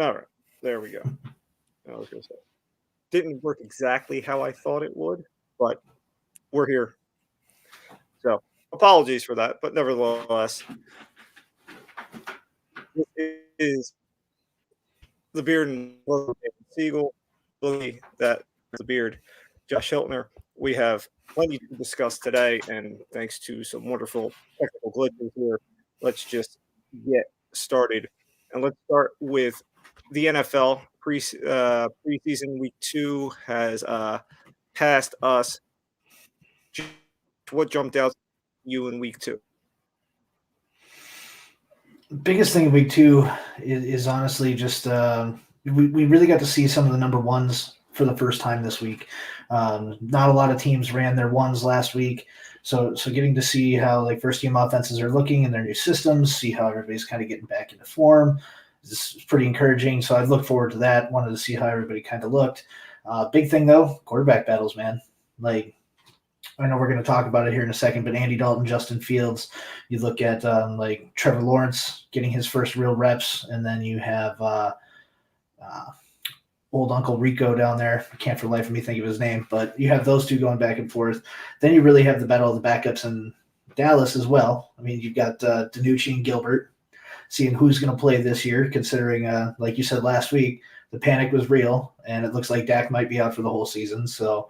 All right, there we go. I was gonna say didn't work exactly how I thought it would, but we're here. So apologies for that, but nevertheless, this is the beard and Siegel, Bookie, that the beard, Josh Hiltner. We have plenty to discuss today, and thanks to some wonderful technical glitches here, let's just get started. And let's start with the NFL. Preseason week 2 has passed us. What jumped out to you in week 2? Biggest thing in week 2 is honestly just we really got to see some of the number ones for the first time this week. Not a lot of teams ran their ones last week, so getting to see how like first team offenses are looking in their new systems, see how everybody's kind of getting back into form. This is pretty encouraging. So I'd look forward to that. Wanted to see how everybody kind of looked. Big thing though, quarterback battles, man. Like I know we're going to talk about it here in a second, but Andy Dalton, Justin Fields, you look at like Trevor Lawrence getting his first real reps, and then you have old Uncle Rico down there. I can't for the life of me think of his name, but you have those two going back and forth. Then you really have the battle of the backups in Dallas as well. I mean, you've got DiNucci and Gilbert, seeing who's going to play this year, considering, like you said last week, the panic was real, and it looks like Dak might be out for the whole season. So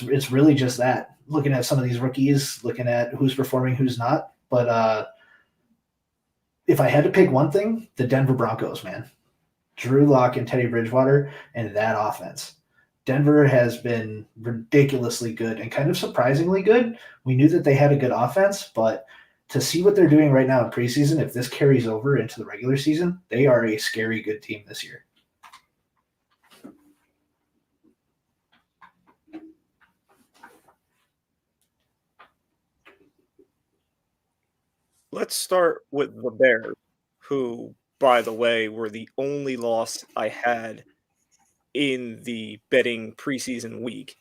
it's really just that. Looking at some of these rookies, looking at who's performing, who's not. But if I had to pick one thing, the Denver Broncos, man. Drew Lock and Teddy Bridgewater and that offense. Denver has been ridiculously good and kind of surprisingly good. We knew that they had a good offense, but to see what they're doing right now in preseason, if this carries over into the regular season, they are a scary good team this year. Let's start with the Bears, who, by the way, were the only loss I had in the betting preseason week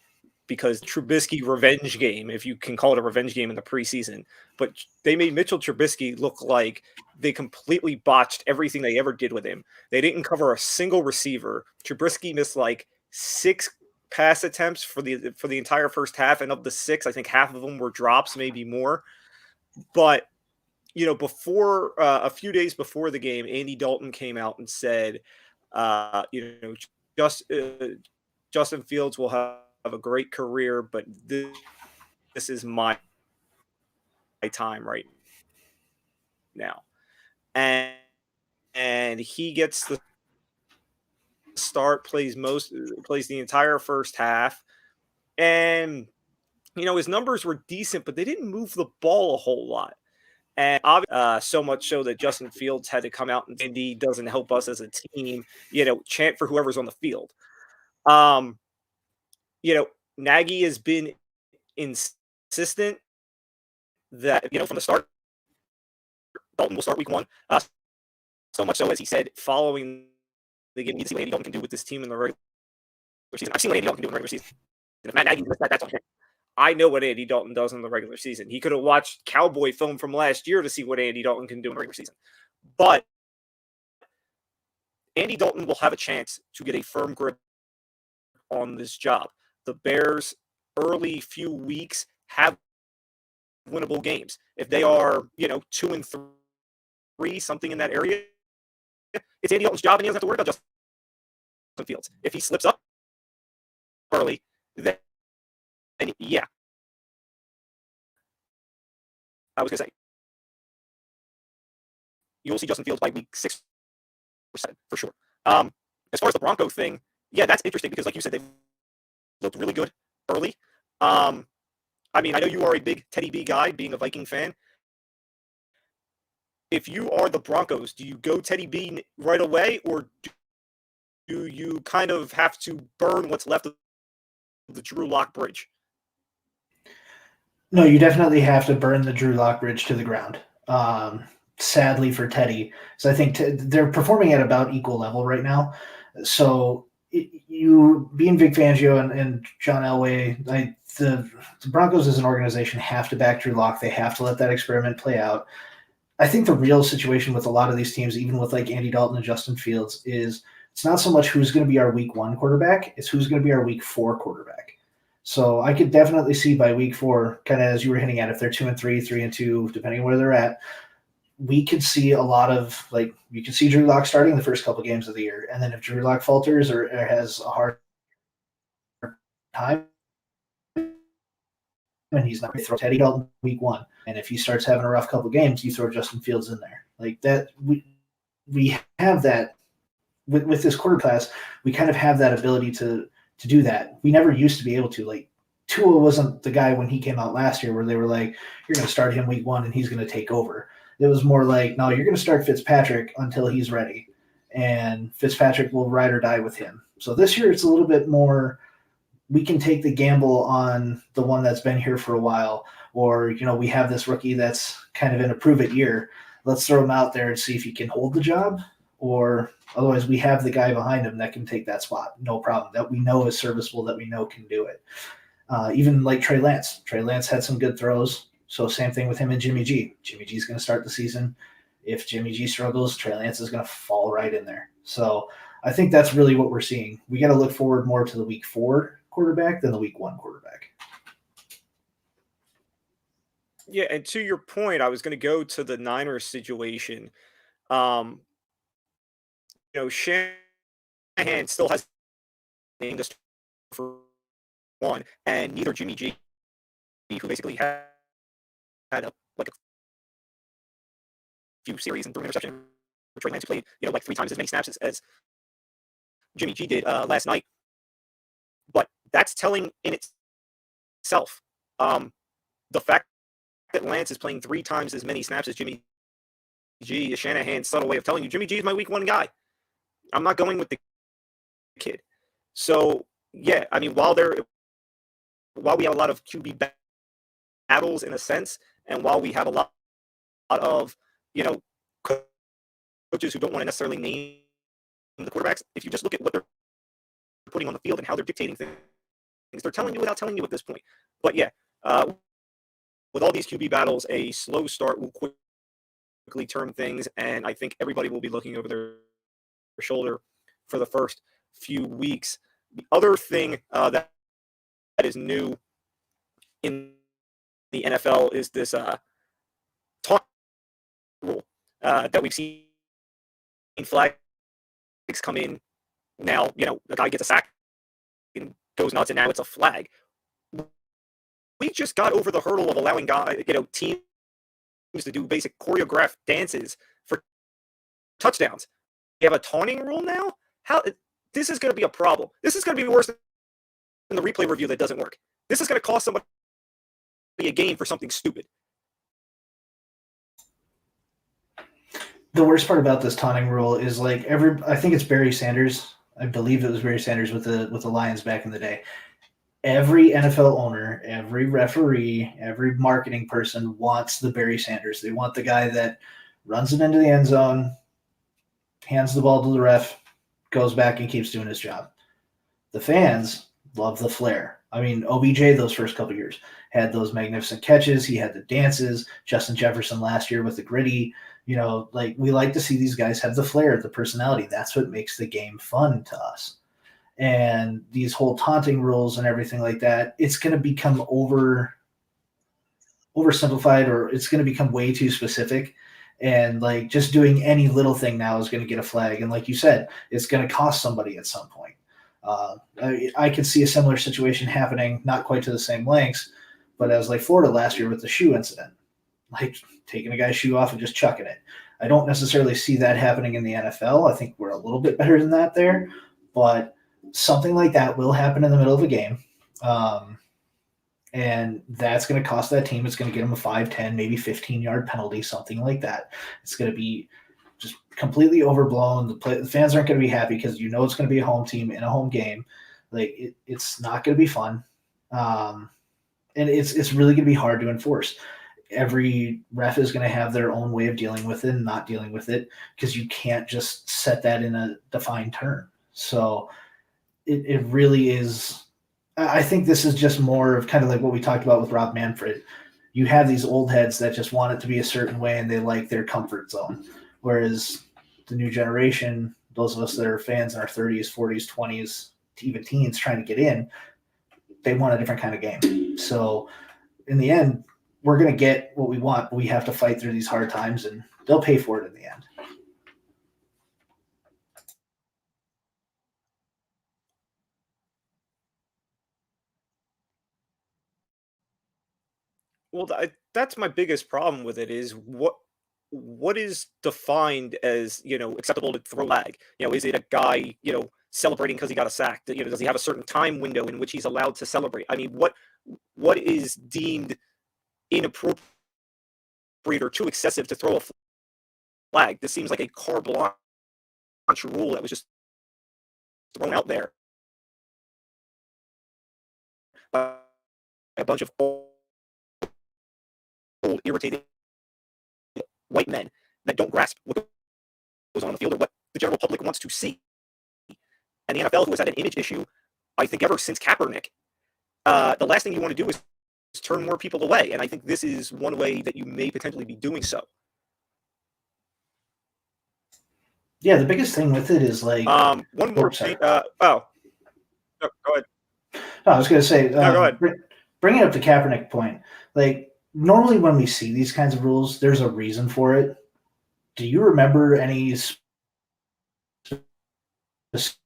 because Trubisky revenge game, if you can call it a revenge game in the preseason, but they made Mitchell Trubisky look like they completely botched everything they ever did with him. They didn't cover a single receiver. Trubisky missed like 6 pass attempts for the entire first half, and of the 6, I think half of them were drops, maybe more. But you know, before a few days before the game, Andy Dalton came out and said, Justin Fields will have a great career, but this is my time right now. And he gets the start, plays the entire first half. And, you know, his numbers were decent, but they didn't move the ball a whole lot. And so much so that Justin Fields had to come out and Indy doesn't help us as a team, you know, chant for whoever's on the field. You know, Nagy has been insistent that, you know, from the start, Dalton will start week 1. So much so, as he said, following the game, you see what Andy Dalton can do with this team in the regular season. I've seen what Andy Dalton can do in the regular season. If Matt Nagy does that, that's okay. I know what Andy Dalton does in the regular season. He could have watched Cowboy film from last year to see what Andy Dalton can do in the regular season. But Andy Dalton will have a chance to get a firm grip on this job. The Bears' early few weeks have winnable games. If they are, you know, 2 and 3, something in that area, it's Andy Dalton's job, and he doesn't have to worry about Justin Fields. If he slips up early, then yeah, I was going to say, you will see Justin Fields by week 6 for sure. As far as the Bronco thing, yeah, that's interesting because, like you said, they looked really good early. I mean, I know you are a big Teddy B guy, being a Viking fan. If you are the Broncos, do you go Teddy B right away, or do you kind of have to burn what's left of the Drew Lock bridge? No, you definitely have to burn the Drew Lock bridge to the ground. Sadly for Teddy, so I think they're performing at about equal level right now. So you being Vic Fangio and John Elway, the Broncos as an organization have to back Drew Lock. They have to let that experiment play out. I think the real situation with a lot of these teams, even with like Andy Dalton and Justin Fields, is It's not so much who's going to be our week 1 quarterback, it's who's going to be our week 4 quarterback. So I could definitely see by week 4, kind of as you were hinting at, if they're 2-3, 3-2, depending on where they're at, we could see a lot of, like, you could see Drew Lock starting the first couple games of the year. And then if Drew Lock falters or has a hard time, and he's not going to throw Teddy Dalton week 1. And if he starts having a rough couple games, you throw Justin Fields in there. Like that, we have that with this quarter class. We kind of have that ability to do that. We never used to be able to. Like Tua wasn't the guy when he came out last year where they were like, you're going to start him week 1 and he's going to take over. It was more like, no, you're going to start Fitzpatrick until he's ready. And Fitzpatrick will ride or die with him. So this year it's a little bit more, we can take the gamble on the one that's been here for a while, or, we have this rookie that's kind of in a prove it year. Let's throw him out there and see if he can hold the job, or otherwise we have the guy behind him that can take that spot. No problem. That we know is serviceable, that we know can do it. Even like Trey Lance. Trey Lance had some good throws. So same thing with him and Jimmy G. Jimmy G is going to start the season. If Jimmy G struggles, Trey Lance is going to fall right in there. So I think that's really what we're seeing. We got to look forward more to the week 4 quarterback than the week 1 quarterback. Yeah, and to your point, I was going to go to the Niners situation. Shanahan still has this for one, and neither Jimmy G, who basically had a few series and threw an interception. Trey Lance played, like 3 times as many snaps as Jimmy G did last night. But that's telling in itself. The fact that Lance is playing 3 times as many snaps as Jimmy G is Shanahan's subtle way of telling you, Jimmy G is my week 1 guy. I'm not going with the kid. So, yeah, I mean, while we have a lot of QB battles in a sense, and while we have a lot of, coaches who don't want to necessarily name the quarterbacks, if you just look at what they're putting on the field and how they're dictating things, they're telling you without telling you at this point. But yeah, with all these QB battles, a slow start will quickly turn things, and I think everybody will be looking over their shoulder for the first few weeks. The other thing that is new in the NFL is this talk rule that we've seen flags come in. Now, the guy gets a sack and goes nuts, and now it's a flag. We just got over the hurdle of allowing teams to do basic choreographed dances for touchdowns. You have a taunting rule now? This is going to be a problem. This is going to be worse than the replay review that doesn't work. This is going to cost somebody a game for something stupid. The worst part about this taunting rule is I think it's Barry Sanders. I believe it was Barry Sanders with the Lions back in the day. Every NFL owner, every referee, every marketing person wants the Barry Sanders. They want the guy that runs it into the end zone, hands the ball to the ref, goes back and keeps doing his job. The fans love the flair. I mean, OBJ those first couple years had those magnificent catches. He had the dances. Justin Jefferson last year with the gritty. We like to see these guys have the flair, the personality. That's what makes the game fun to us. And these whole taunting rules and everything like that, it's going to become oversimplified, or it's going to become way too specific. And just doing any little thing now is going to get a flag. And like you said, it's going to cost somebody at some point. I could see a similar situation happening, not quite to the same lengths, but as Florida last year with the shoe incident, taking a guy's shoe off and just chucking it. I don't necessarily see that happening in the NFL. I think we're a little bit better than that there, but something like that will happen in the middle of a game. And that's going to cost that team. It's going to get them a 5, 10, maybe 15-yard penalty, something like that. It's going to be just completely overblown. The fans aren't going to be happy because it's going to be a home team in a home game. It's not going to be fun. And it's really going to be hard to enforce. Every ref is going to have their own way of dealing with it and not dealing with it, because you can't just set that in a defined term. So it really is. I think this is just more of kind of like what we talked about with Rob Manfred. You have these old heads that just want it to be a certain way and they like their comfort zone. Whereas the new generation, those of us that are fans in our 30s, 40s, 20s, even teens trying to get in, they want a different kind of game. So in the end, we're going to get what we want, but we have to fight through these hard times, and they'll pay for it in the end. Well, that's my biggest problem with it is what is defined as, acceptable to throw lag? Is it a guy, celebrating because he got a sack? Does he have a certain time window in which he's allowed to celebrate? I mean, what is deemed inappropriate or too excessive to throw a flag? This seems like a carte blanche rule that was just thrown out there by a bunch of old, irritated white men that don't grasp what goes on the field or what the general public wants to see. And the NFL, who has had an image issue, I think, ever since Kaepernick, the last thing you want to do is turn more people away. And I think this is one way that you may potentially be doing so. Yeah, the biggest thing with it is like one more thing. No, go ahead. No, I was going to say, no, go ahead. Bringing up the Kaepernick point, like normally when we see these kinds of rules, there's a reason for it. Do you remember any specific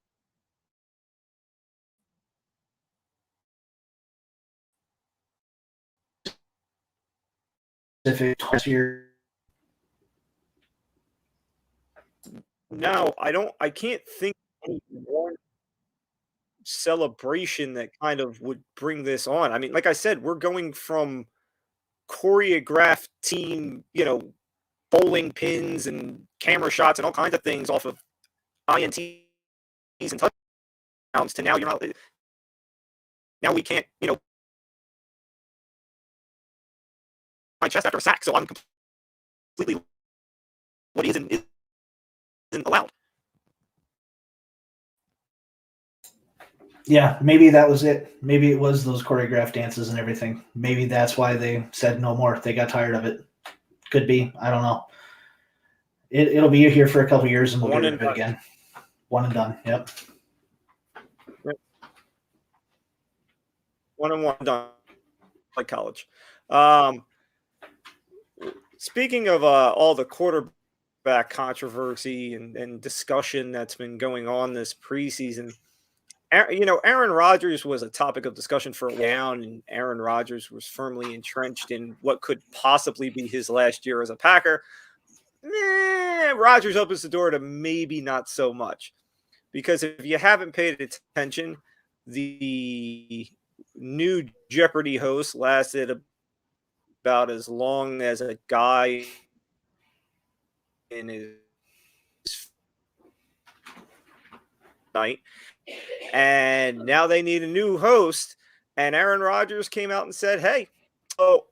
year? No, I don't. I can't think of one celebration that kind of would bring this on. I mean, like I said, we're going from choreographed team, bowling pins and camera shots and all kinds of things off of INTs and touchdowns to now you're not. Now we can't, my chest after a sack, so I'm completely what isn't allowed. Yeah, maybe that was it. Maybe it was those choreographed dances and everything. Maybe that's why they said no more. They got tired of it. Could be. I don't know. It'll be here for a couple of years and we'll get rid of it again. One and done. Yep. One and one done, like college. Speaking of all the quarterback controversy and discussion that's been going on this preseason, Aaron Rodgers was a topic of discussion for a while, and Aaron Rodgers was firmly entrenched in what could possibly be his last year as a Packer. Rodgers opens the door to maybe not so much, because if you haven't paid attention, the new Jeopardy host lasted about as long as a guy in his night, and now they need a new host. And Aaron Rodgers came out and said, "Hey, so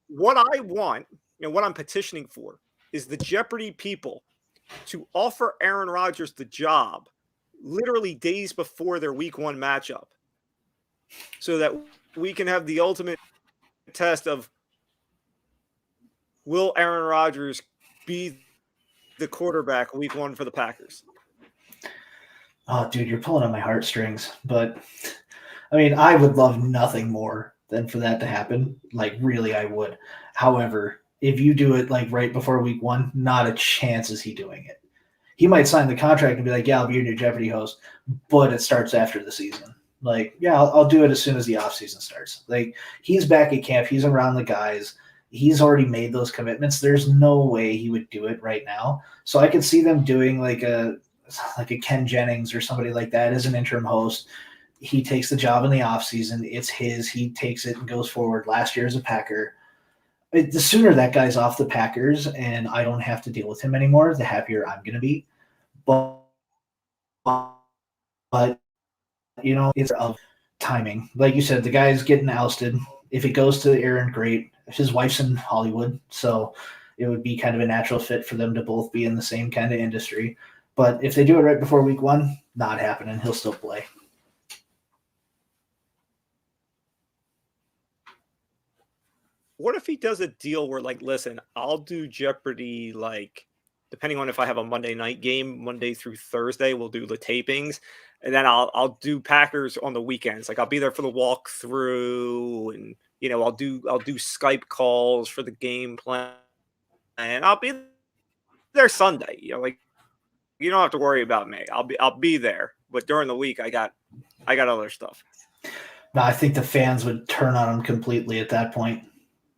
what I want, what I'm petitioning for, is the Jeopardy people to offer Aaron Rodgers the job literally days before their Week 1 matchup, so that we can have the ultimate test of will Aaron Rodgers be the quarterback Week 1 for the Packers." Oh, dude, you're pulling on my heartstrings. But, I mean, I would love nothing more than for that to happen. Like, really, I would. However, if you do it, like, right before Week 1, not a chance is he doing it. He might sign the contract and be like, yeah, I'll be your new Jeopardy host, but it starts after the season. Like, yeah, I'll do it as soon as the offseason starts. Like, he's back at camp. He's around the guys. He's already made those commitments. There's no way he would do it right now. So I could see them doing like a Ken Jennings or somebody like that as an interim host. He takes the job in the offseason. It's his. He takes it and goes forward. Last year as a Packer. The sooner that guy's off the Packers and I don't have to deal with him anymore, the happier I'm going to be. But it's of timing. Like you said, the guy's getting ousted. If it goes to Aaron, great. His wife's in Hollywood, so it would be kind of a natural fit for them to both be in the same kind of industry. But if they do it right before Week 1, not happening. He'll still play. What if he does a deal where, like, listen, I'll do Jeopardy, like, depending on if I have a Monday night game, Monday through Thursday, we'll do the tapings, and then I'll do Packers on the weekends. Like I'll be there for the walkthrough, and I'll do Skype calls for the game plan, and I'll be there Sunday. Like you don't have to worry about me. I'll be there, but during the week I got other stuff. No, I think the fans would turn on him completely at that point.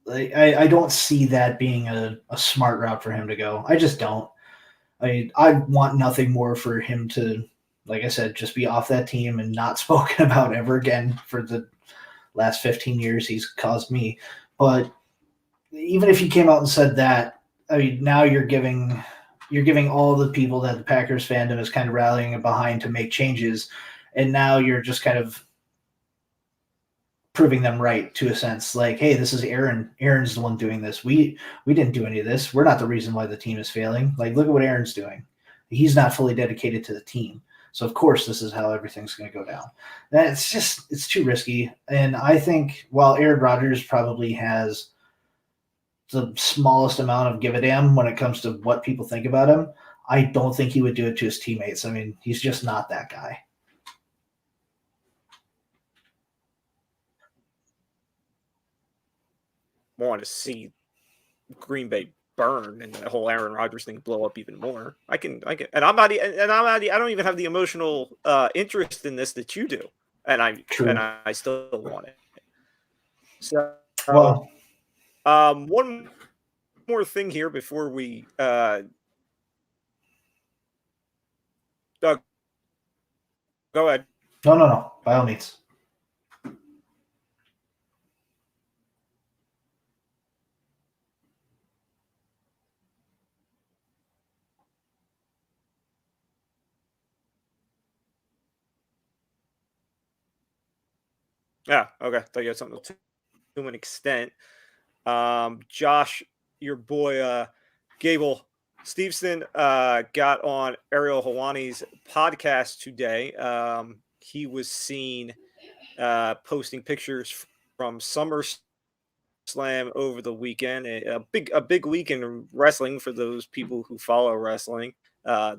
I don't see that being a smart route for him to go. I just don't. I want nothing more for him to, like I said, just be off that team and not spoken about ever again for the last 15 years he's caused me. But even if he came out and said that, now you're giving all the people that the Packers fandom is kind of rallying behind to make changes, and now you're just kind of proving them right to a sense. Like, hey, this is Aaron. Aaron's the one doing this. We didn't do any of this. We're not the reason why the team is failing. Like, look at what Aaron's doing. He's not fully dedicated to the team. So of course this is how everything's going to go down. It's too risky. And I think while Aaron Rodgers probably has the smallest amount of give a damn when it comes to what people think about him, I don't think he would do it to his teammates. I mean, he's just not that guy. Want to see Green Bay burn and the whole Aaron Rodgers thing blow up even more. I can, and I'm not, I don't even have the emotional interest in this that you do, and I still want it. So, well, one more thing here before we Doug, go ahead. No, by all means. Yeah, okay. Thought you had something to an extent. Josh, your boy Gable Stevenson got on Ariel Helwani's podcast today. He was seen posting pictures from SummerSlam over the weekend. A big week in wrestling for those people who follow wrestling.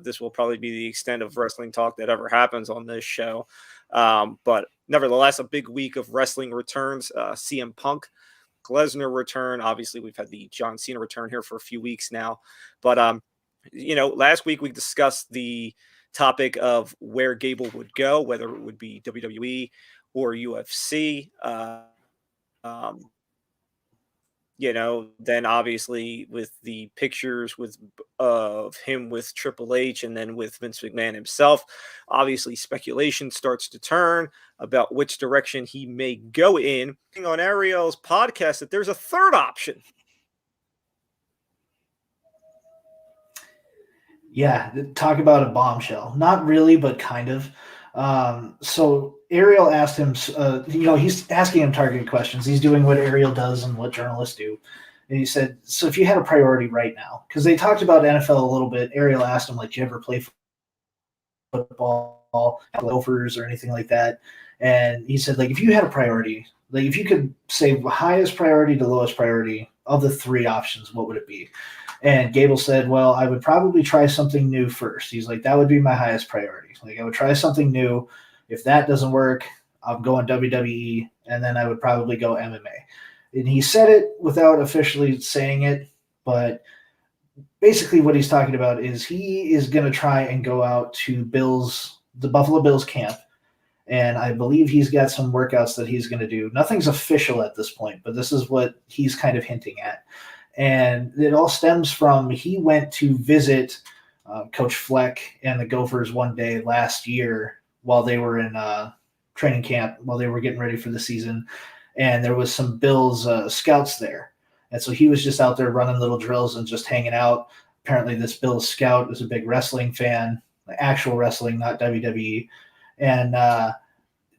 This will probably be the extent of wrestling talk that ever happens on this show. But nevertheless, a big week of wrestling returns. CM Punk, Lesnar return. Obviously, we've had the John Cena return here for a few weeks now. But, last week we discussed the topic of where Gable would go, whether it would be WWE or UFC. Then obviously with the pictures of him with Triple H and then with Vince McMahon himself, obviously speculation starts to turn about which direction he may go in. On Ariel's podcast that there's a third option. Yeah, talk about a bombshell. Not really, but kind of. So Ariel asked him, he's asking him targeted questions. He's doing what Ariel does and what journalists do. And he said, so if you had a priority right now, because they talked about NFL a little bit, Ariel asked him, like, do you ever play football, loafers or anything like that? And he said, like, if you had a priority, like if you could say highest priority to lowest priority of the three options, what would it be? And Gable said, well, I would probably try something new first. He's like, that would be my highest priority. Like I would try something new. If that doesn't work, I'm going WWE, and then I would probably go MMA. And he said it without officially saying it, but basically what he's talking about is he is going to try and go out to the Buffalo Bills camp, and I believe he's got some workouts that he's going to do. Nothing's official at this point, but this is what he's kind of hinting at. And it all stems from he went to visit Coach Fleck and the Gophers one day last year while they were in training camp, while they were getting ready for the season. And there was some Bills scouts there. And so he was just out there running little drills and just hanging out. Apparently this Bills scout was a big wrestling fan, actual wrestling, not WWE. And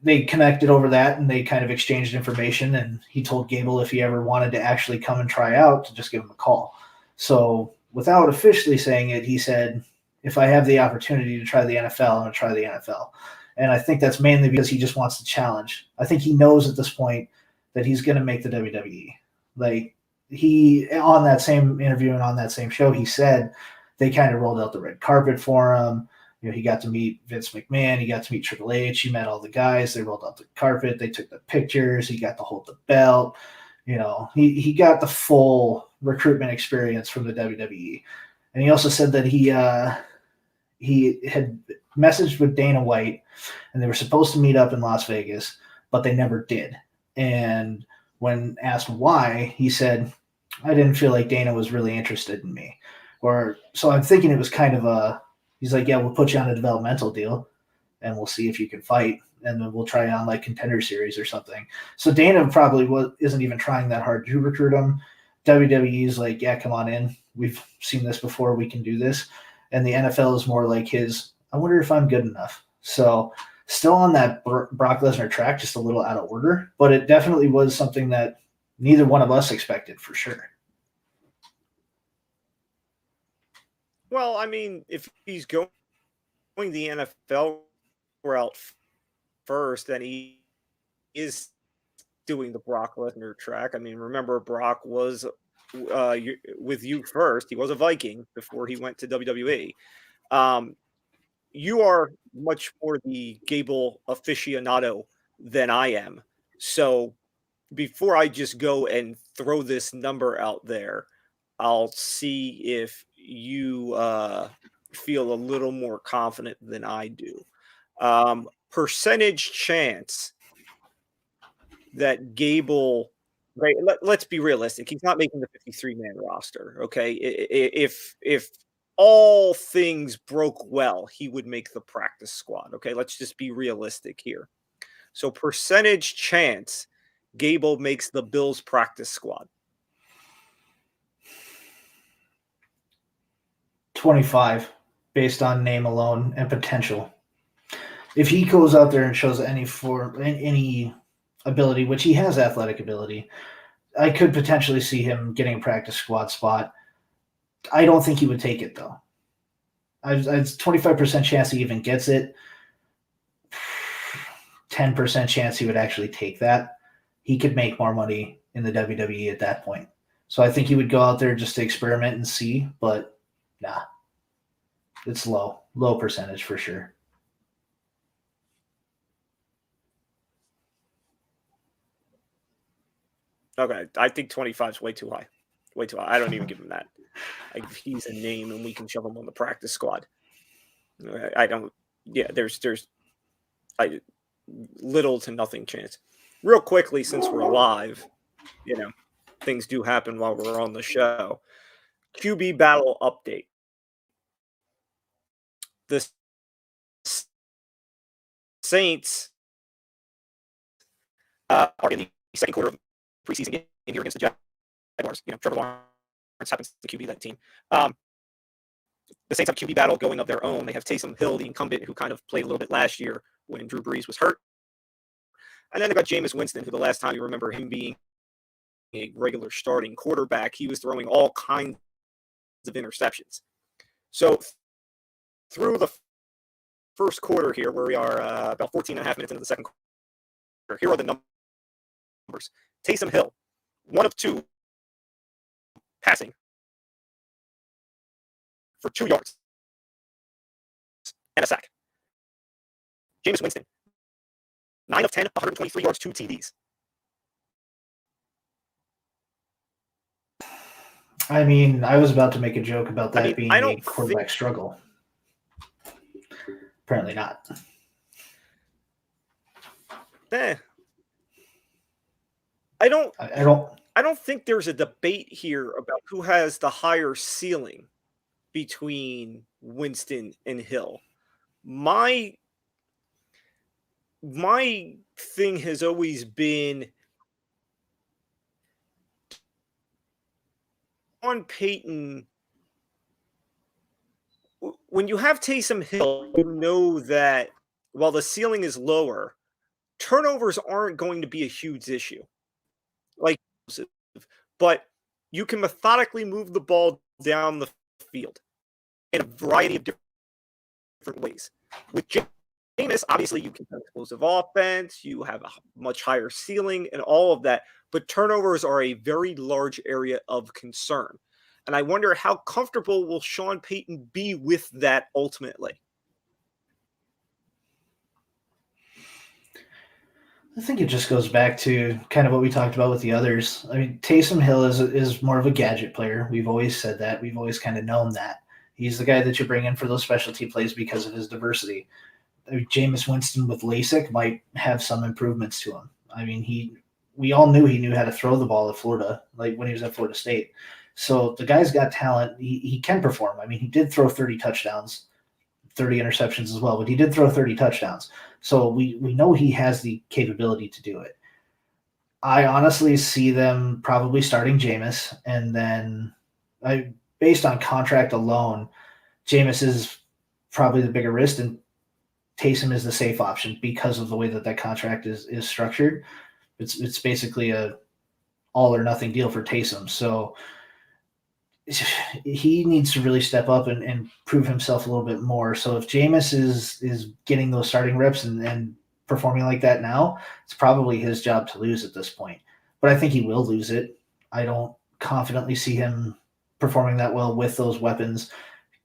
they connected over that, and they kind of exchanged information. And he told Gable if he ever wanted to actually come and try out, to just give him a call. So without officially saying it, he said, if I have the opportunity to try the NFL, I'm going to try the NFL. And I think that's mainly because he just wants to challenge. I think he knows at this point that he's going to make the WWE. Like he, on that same interview and on that same show, he said they kind of rolled out the red carpet for him. He got to meet Vince McMahon. He got to meet Triple H. He met all the guys. They rolled out the carpet. They took the pictures. He got to hold the belt. He got the full recruitment experience from the WWE. And he also said that he had messaged with Dana White, and they were supposed to meet up in Las Vegas, but they never did. And when asked why, he said, I didn't feel like Dana was really interested in me. So I'm thinking it was kind of he's like, yeah, we'll put you on a developmental deal, and we'll see if you can fight, and then we'll try on like Contender Series or something. So Dana probably isn't even trying that hard to recruit him. WWE's like, yeah, come on in. We've seen this before. We can do this. And the NFL is more like I wonder if I'm good enough. So still on that Brock Lesnar track, just a little out of order, but it definitely was something that neither one of us expected for sure. Well, I mean, if he's going the NFL route first, then he is doing the Brock Lesnar track. I mean, remember, Brock was with you first. He was a Viking before he went to WWE. You are much more the Gable aficionado than I am. So before I just go and throw this number out there, I'll see if you feel a little more confident than I do. Percentage chance that Gable, right? Let's be realistic. He's not making the 53-man roster. Okay, if all things broke well, he would make the practice squad. Okay, let's just be realistic here. So percentage chance Gable makes the Bills practice squad. 25, based on name alone and potential. If he goes out there and shows any ability, which he has athletic ability, I could potentially see him getting a practice squad spot. I don't think he would take it, though. It's 25% chance he even gets it. 10% chance he would actually take that. He could make more money in the WWE at that point. So I think he would go out there just to experiment and see, but nah. It's low percentage for sure. Okay, I think 25 is way too high. Way too high. I don't even give him that. Like, he's a name, and we can shove him on the practice squad. I don't. Yeah, there's little to nothing chance. Real quickly, since we're live, things do happen while we're on the show. QB battle update. The Saints are in the second quarter of preseason game here against the Jaguars. Trevor Lawrence happens to QB that team. The Saints have QB battle going of their own. They have Taysom Hill, the incumbent, who kind of played a little bit last year when Drew Brees was hurt. And then they got Jameis Winston, who the last time you remember him being a regular starting quarterback, he was throwing all kinds of interceptions. So through the first quarter here, where we are about 14 and a half minutes into the second quarter, here are the numbers. Taysom Hill, 1 of 2 passing for 2 yards and a sack. Jameis Winston, 9 of 10, 123 yards, 2 TDs. I mean, I was about to make a joke about that being a quarterback struggle. Apparently not. I don't think there's a debate here about who has the higher ceiling between Winston and Hill. My thing has always been on Peyton. When you have Taysom Hill, you know that while the ceiling is lower, turnovers aren't going to be a huge issue. But you can methodically move the ball down the field in a variety of different ways. With Jameis, obviously, you can have explosive offense, you have a much higher ceiling and all of that, but turnovers are a very large area of concern. And I wonder how comfortable will Sean Payton be with that ultimately? I think it just goes back to kind of what we talked about with the others. I mean, Taysom Hill is more of a gadget player. We've always said that. We've always kind of known that. He's the guy that you bring in for those specialty plays because of his diversity. I mean, Jameis Winston with LASIK might have some improvements to him. I mean, we all knew he knew how to throw the ball at Florida, like when he was at Florida State. So the guy's got talent. He can perform. I mean, he did throw 30 touchdowns, 30 interceptions as well, but he did throw 30 touchdowns. So we know he has the capability to do it. I honestly see them probably starting Jameis, and then based on contract alone, Jameis is probably the bigger risk, and Taysom is the safe option because of the way that that contract is structured. It's basically a all or nothing deal for Taysom. So he needs to really step up and prove himself a little bit more. So if Jameis is getting those starting reps and performing like that now, it's probably his job to lose at this point. But I think he will lose it. I don't confidently see him performing that well with those weapons,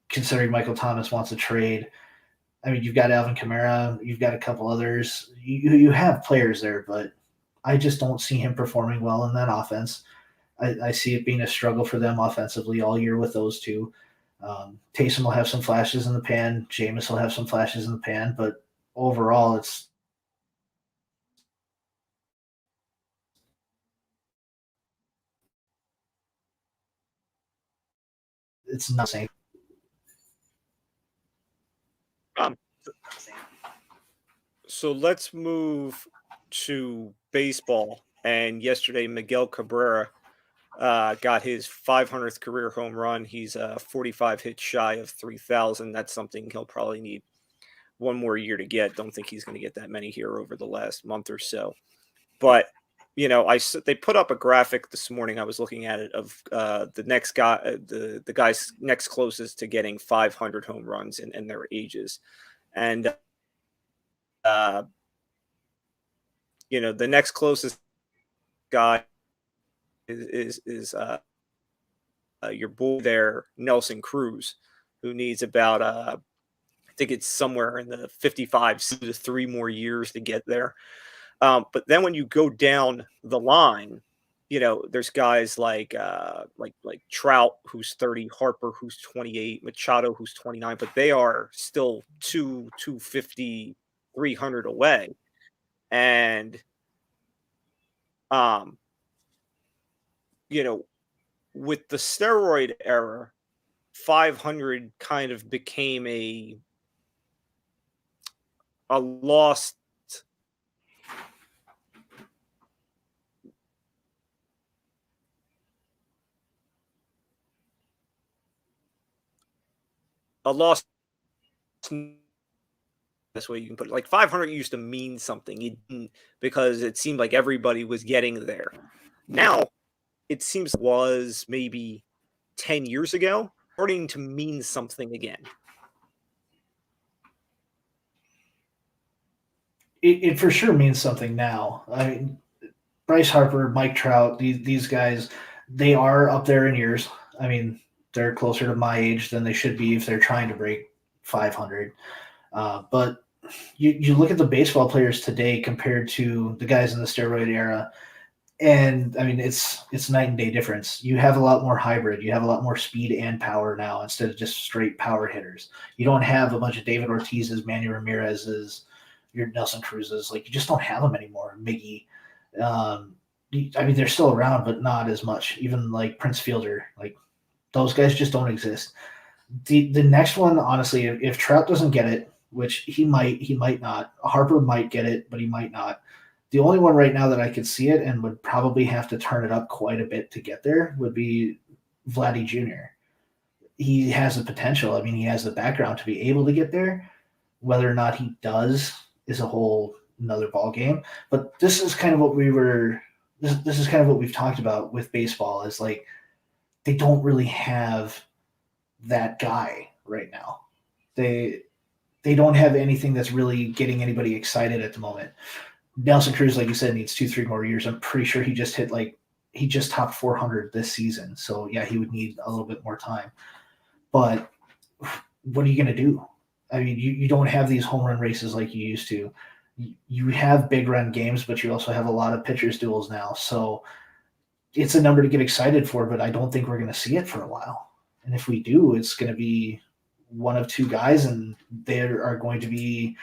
considering Michael Thomas wants a trade. I mean, you've got Alvin Kamara, you've got a couple others. You have players there, but I just don't see him performing well in that offense. I see it being a struggle for them offensively all year with those two. Taysom will have some flashes in the pan. Jameis will have some flashes in the pan, but overall, it's not the same. Um, so let's move to baseball. And yesterday, Miguel Cabrera got his 500th career home run. He's 45 hits shy of 3,000. That's something he'll probably need one more year to get. Don't think he's going to get that many here over the last month or so. But they put up a graphic this morning. I was looking at it of the next guy, the guys next closest to getting 500 home runs and their ages, and the next closest guy is your boy there, Nelson Cruz, who needs about I think it's somewhere in the 55 to 3 more years to get there. But then when you go down the line, there's guys like Trout, who's 30, Harper, who's 28, Machado, who's 29, but they are still 250, 300 away. And, um, with the steroid era, 500 kind of became a lost this way you can put it. Like 500 used to mean something. It didn't, because it seemed like everybody was getting there. Now it seems was maybe 10 years ago starting to mean something again. It for sure means something now. I mean, Bryce Harper, Mike Trout, these guys, they are up there in years. I mean, they're closer to my age than they should be if they're trying to break 500. But you look at the baseball players today compared to the guys in the steroid era, and I mean it's night and day difference. You have a lot more hybrid. You have a lot more speed and power now instead of just straight power hitters. You don't have a bunch of David Ortiz's, Manny Ramirez's, your Nelson Cruz's. Like, you just don't have them anymore. Miggy. I mean, they're still around, but not as much. Even like Prince Fielder, like those guys just don't exist. The next one, honestly, if Trout doesn't get it, which he might not. Harper might get it, but he might not. The only one right now that I could see it and would probably have to turn it up quite a bit to get there would be Vladdy Jr. He has the potential. I mean, he has the background to be able to get there. Whether or not he does is a whole another ball game. But this is kind of what this is kind of what we've talked about with baseball, is like they don't really have that guy right now. They don't have anything that's really getting anybody excited at the moment. Nelson Cruz, like you said, needs 2-3 more years. I'm pretty sure he just hit like he just topped 400 this season. So, yeah, he would need a little bit more time. But what are you going to do? I mean, you don't have these home run races like you used to. You have big run games, but you also have a lot of pitchers duels now. So it's a number to get excited for, but I don't think we're going to see it for a while. And if we do, it's going to be one of two guys, and they are going to be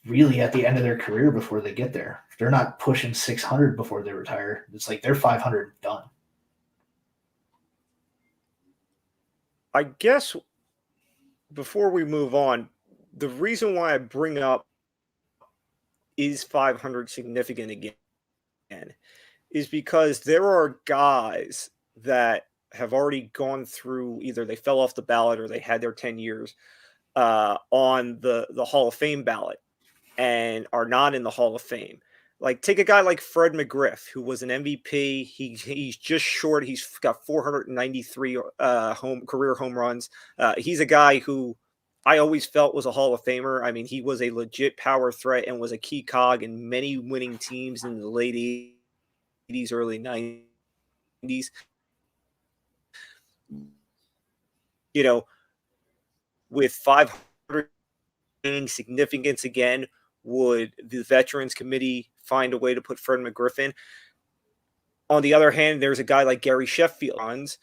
really at the end of their career before they get there. They're not pushing 600 before they retire. It's like they're 500 done. I guess before we move on, the reason why I bring up is 500 significant again is because there are guys that have already gone through, either they fell off the ballot or they had their 10 years on the Hall of Fame ballot and are not in the Hall of Fame. Like, take a guy like Fred McGriff, who was an MVP. He's just short. He's got 493 career home runs. He's a guy who I always felt was a Hall of Famer. I mean, he was a legit power threat and was a key cog in many winning teams in the late 80s, early 90s. You know, with 500 significance again, would the Veterans Committee find a way to put Fred McGriff in? On the other hand, there's a guy like Gary Sheffield.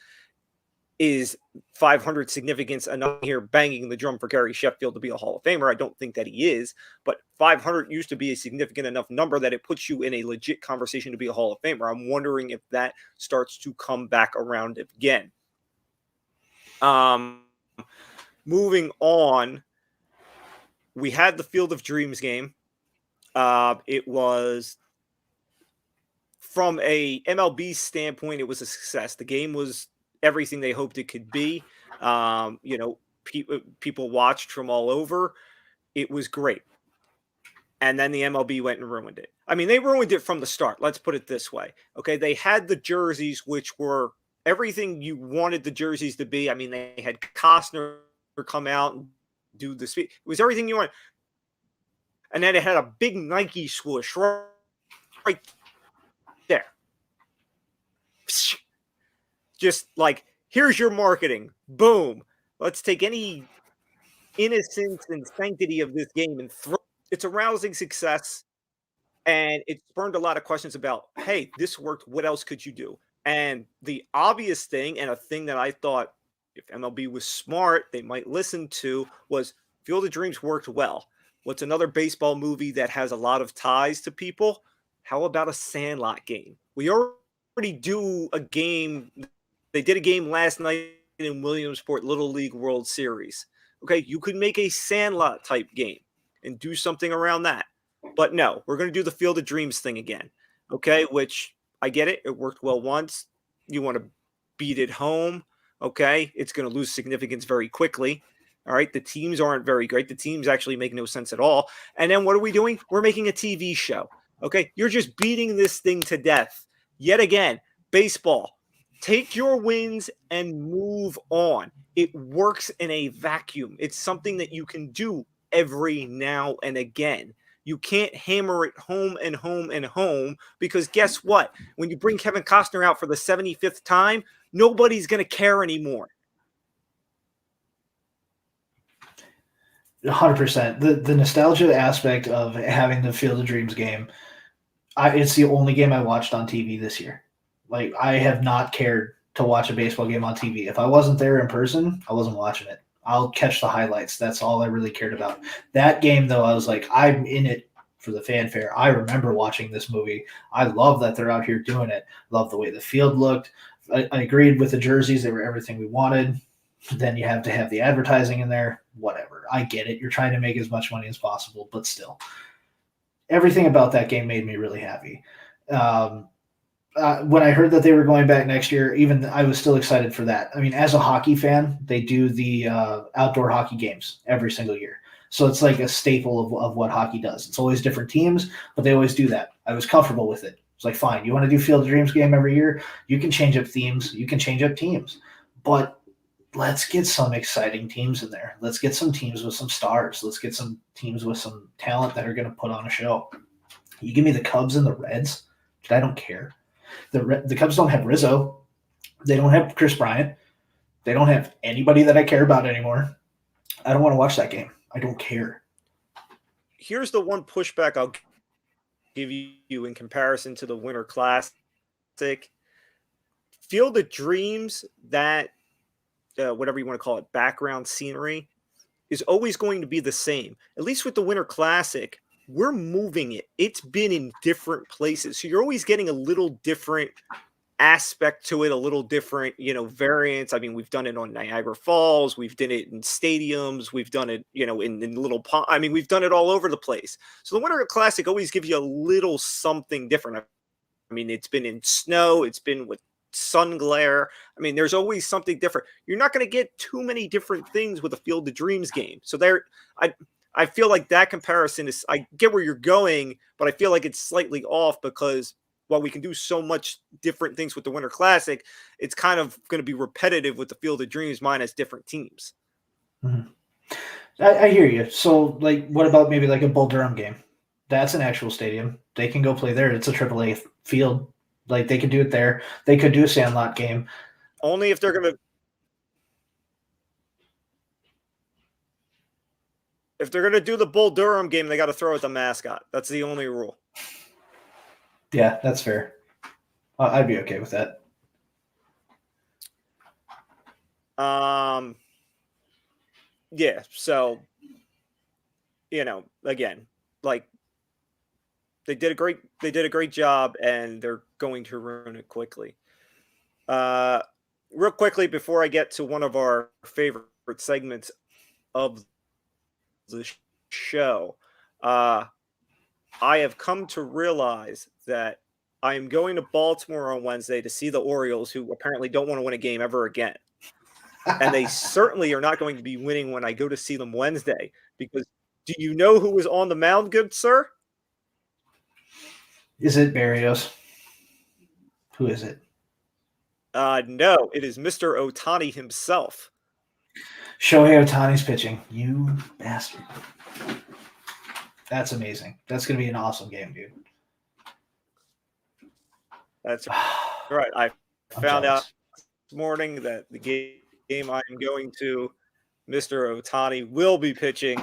Is 500 significance enough here banging the drum for Gary Sheffield to be a Hall of Famer? I don't think that he is, but 500 used to be a significant enough number that it puts you in a legit conversation to be a Hall of Famer. I'm wondering if that starts to come back around again. Moving on, we had the Field of Dreams game. It was, from a MLB standpoint, it was a success. The game was everything they hoped it could be. People watched from all over. It was great. And then the MLB went and ruined it. I mean, they ruined it from the start. Let's put it this way. Okay, they had the jerseys, which were everything you wanted the jerseys to be. I mean, they had Costner come out and do the speech. It was everything you wanted. And then it had a big Nike swoosh right there. Just like, here's your marketing. Boom. Let's take any innocence and sanctity of this game and throw. It's a rousing success. And it spurned a lot of questions about, hey, this worked. What else could you do? And the obvious thing, and a thing that I thought if MLB was smart, they might listen to, was Field of Dreams worked well. What's another baseball movie that has a lot of ties to people? How about a Sandlot game? We already do a game. They did a game last night in Williamsport Little League World Series. Okay, you could make a Sandlot type game and do something around that. But no, we're going to do the Field of Dreams thing again. Okay, which I get it. It worked well once. You want to beat it home. Okay, it's going to lose significance very quickly. All right, the teams aren't very great. The teams actually make no sense at all. And then what are we doing? We're making a TV show. Okay, you're just beating this thing to death. Yet again, baseball. Take your wins and move on. It works in a vacuum. It's something that you can do every now and again. You can't hammer it home and home and home, because guess what? When you bring Kevin Costner out for the 75th time, nobody's going to care anymore. 100%. The nostalgia aspect of having the Field of Dreams game, it's the only game I watched on TV this year. Like, I have not cared to watch a baseball game on TV. If I wasn't there in person, I wasn't watching it. I'll catch the highlights. That's all I really cared about. That game, though, I was like, I'm in it for the fanfare. I remember watching this movie. I love that they're out here doing it. Love the way the field looked. I agreed with the jerseys. They were everything we wanted. Then you have to have the advertising in there. Whatever. I get it. You're trying to make as much money as possible, but still. Everything about that game made me really happy. When I heard that they were going back next year, even I was still excited for that. I mean, as a hockey fan, they do the outdoor hockey games every single year. So it's like a staple of what hockey does. It's always different teams, but they always do that. I was comfortable with it. It's like, fine, you want to do Field of Dreams game every year? You can change up themes. You can change up teams. But let's get some exciting teams in there. Let's get some teams with some stars. Let's get some teams with some talent that are going to put on a show. You give me the Cubs and the Reds, I don't care. The Cubs don't have Rizzo. They don't have Chris Bryant. They don't have anybody that I care about anymore. I don't want to watch that game. I don't care. Here's the one pushback I'll give you in comparison to the Winter Classic. Field of Dreams, that whatever you want to call it, background scenery, is always going to be the same. At least with the Winter Classic, we're moving it. It's been in different places. So you're always getting a little different aspect to it, a little different, variants. I mean, we've done it on Niagara Falls. We've done it in stadiums. We've done it, in little pond. I mean, we've done it all over the place. So the Winter Classic always gives you a little something different. I mean, it's been in snow. It's been with sun glare. I mean, there's always something different. You're not going to get too many different things with a Field of Dreams game. So I feel like that comparison is, I get where you're going, but I feel like it's slightly off because while we can do so much different things with the Winter Classic, it's kind of going to be repetitive with the Field of Dreams minus different teams. Mm-hmm. I hear you. So, like, what about maybe like a Bull Durham game? That's an actual stadium. They can go play there. It's a AAA field. Like, they could do it there. They could do a Sandlot game. Only if they're going to. If they're going to do the Bull Durham game, they got to throw out the mascot. That's the only rule. Yeah, that's fair. I'd be okay with that. Yeah, so, again, like, they did a great job, and they're going to ruin it quickly. Real quickly, before I get to one of our favorite segments of the show, I have come to realize that I am going to Baltimore on Wednesday to see the Orioles, who apparently don't want to win a game ever again. And they certainly are not going to be winning when I go to see them Wednesday, because do you know who is on the mound, good sir? Is it Berrios? Who is it? No, it is Mr. Ohtani himself. Shohei Ohtani's pitching. You bastard. That's amazing. That's going to be an awesome game, dude. That's right. I found out this morning that the game I am going to, Mr. Ohtani will be pitching.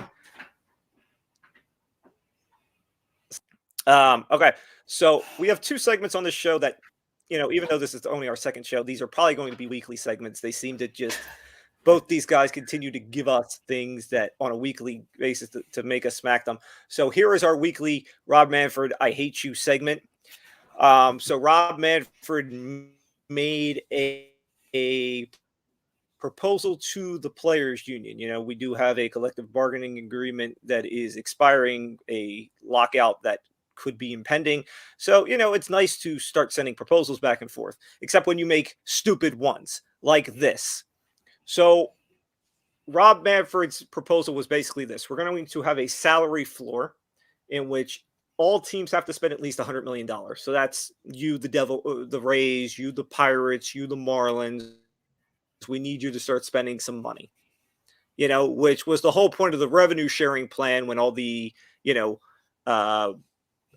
Okay, so we have two segments on this show that, even though this is only our second show, these are probably going to be weekly segments. They seem to just, both these guys continue to give us things that on a weekly basis to make us smack them. So here is our weekly Rob Manfred, I Hate You segment. So Rob Manfred made a proposal to the players union. We do have a collective bargaining agreement that is expiring, a lockout that could be impending. So, it's nice to start sending proposals back and forth, except when you make stupid ones like this. So Rob Manfred's proposal was basically this. We're going to have a salary floor in which all teams have to spend at least $100 million. So that's you, the Rays, you, the Pirates, you, the Marlins. We need you to start spending some money, which was the whole point of the revenue sharing plan when all the,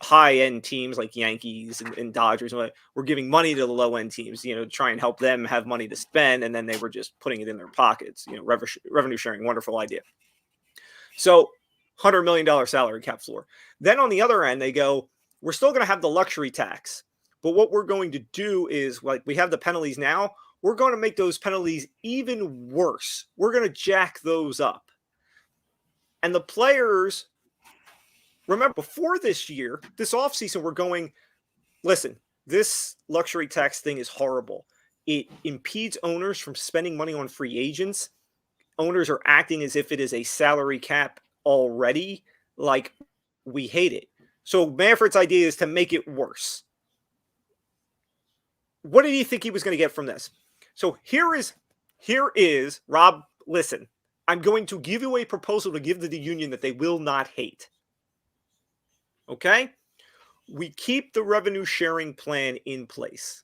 high-end teams like Yankees and Dodgers were giving money to the low-end teams, to try and help them have money to spend, and then they were just putting it in their pockets. Revenue sharing, wonderful idea. So $100 million salary cap floor. Then on the other end, they go, we're still going to have the luxury tax, but what we're going to do is, like, we have the penalties now, we're going to make those penalties even worse. We're going to jack those up. And the players, remember, before this year, this offseason, we're going, listen, this luxury tax thing is horrible. It impedes owners from spending money on free agents. Owners are acting as if it is a salary cap already. Like, we hate it. So Manfred's idea is to make it worse. What did he think he was going to get from this? So here is Rob, listen, I'm going to give you a proposal to give to the union that they will not hate. Okay? We keep the revenue sharing plan in place.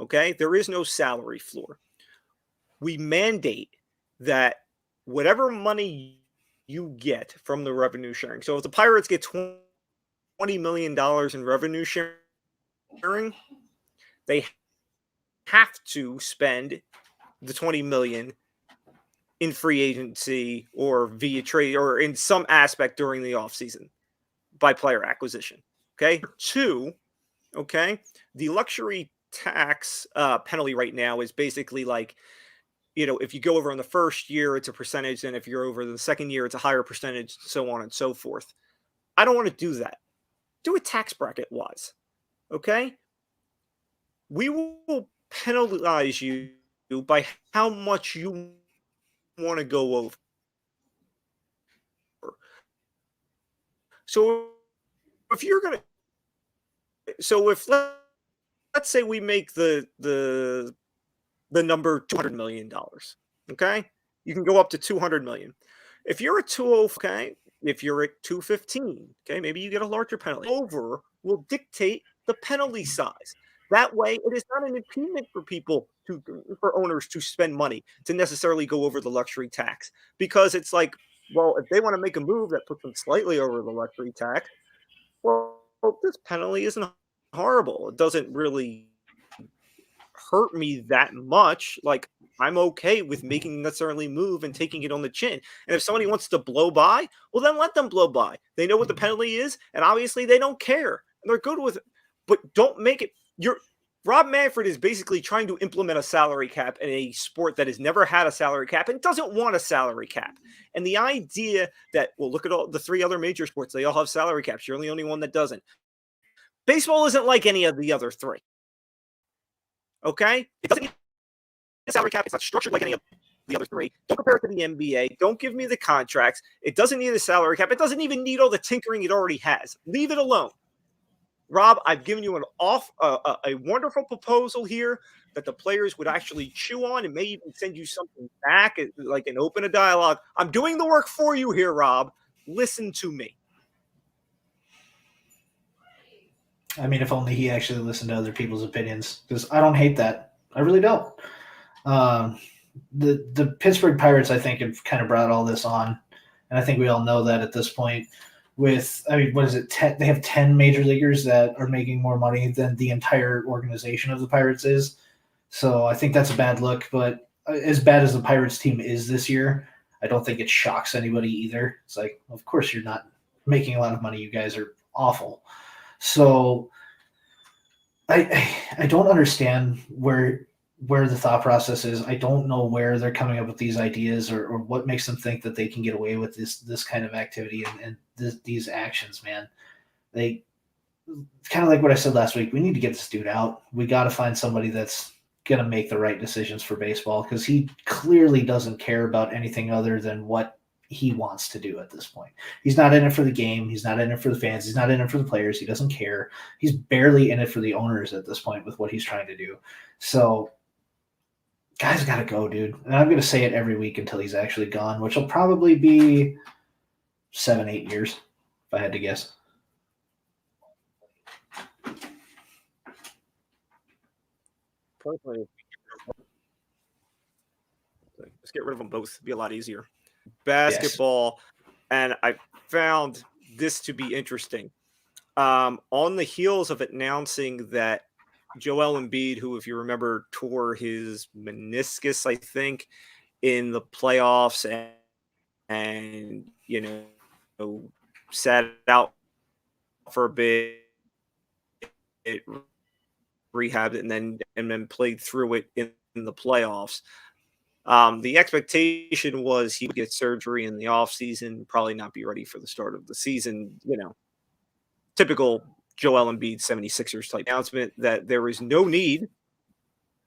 Okay? There is no salary floor. We mandate that whatever money you get from the revenue sharing. So if the Pirates get $20 million in revenue sharing, they have to spend the $20 million in free agency or via trade or in some aspect during the offseason by player acquisition. Okay. 2, okay, the luxury tax penalty right now is basically like, if you go over in the first year, it's a percentage, and if you're over the second year, it's a higher percentage, so on and so forth. I don't want to do that. Do it tax bracket wise. Okay. We will penalize you by how much you want to go over. So if you're gonna, so if let's say we make the number $200 million, okay, you can go up to 200 million. If you're at 20, okay, if you're at 215, okay, maybe you get a larger penalty. Over will dictate the penalty size. That way, it is not an impediment for owners to spend money to necessarily go over the luxury tax, because it's like, well, if they want to make a move that puts them slightly over the luxury tax, well, this penalty isn't horrible. It doesn't really hurt me that much. Like, I'm okay with making necessarily move and taking it on the chin. And if somebody wants to blow by, well, then let them blow by. They know what the penalty is, and obviously they don't care. And they're good with it. But don't make it. Rob Manfred is basically trying to implement a salary cap in a sport that has never had a salary cap and doesn't want a salary cap. And the idea that, well, look at all the 3 other major sports, they all have salary caps. You're the only one that doesn't. Baseball isn't like any of the other 3. Okay? It doesn't need a salary cap. It's not structured like any of the other 3. Don't compare it to the NBA. Don't give me the contracts. It doesn't need a salary cap. It doesn't even need all the tinkering it already has. Leave it alone. Rob, I've given you a wonderful proposal here that the players would actually chew on and may even send you something back, like and open a dialogue. I'm doing the work for you here, Rob. Listen to me. I mean, if only he actually listened to other people's opinions, because I don't hate that. I really don't. The Pittsburgh Pirates, I think, have kind of brought all this on, and I think we all know that at this point. With, I mean, what is it? They have 10 major leaguers that are making more money than the entire organization of the Pirates is. So I think that's a bad look. But as bad as the Pirates team is this year, I don't think it shocks anybody either. It's like, of course you're not making a lot of money. You guys are awful. So I don't understand where the thought process is. I don't know where they're coming up with these ideas, or what makes them think that they can get away with this kind of activity and these actions, man. They kind of like what I said last week. We need to get this dude out. We got to find somebody that's going to make the right decisions for baseball, because he clearly doesn't care about anything other than what he wants to do at this point. He's not in it for the game. He's not in it for the fans. He's not in it for the players. He doesn't care. He's barely in it for the owners at this point with what he's trying to do. So guys got to go, dude. And I'm going to say it every week until he's actually gone, which will probably be 7-8 years, if I had to guess. Personally, let's get rid of them both. It'd be a lot easier. Basketball, yes. And I found this to be interesting. On the heels of announcing that Joel Embiid, who, if you remember, tore his meniscus, I think, in the playoffs, and sat out for a bit, rehabbed it, and then played through it in the playoffs. The expectation was he would get surgery in the offseason, probably not be ready for the start of the season. Typical Joel Embiid 76ers type announcement that there is no need,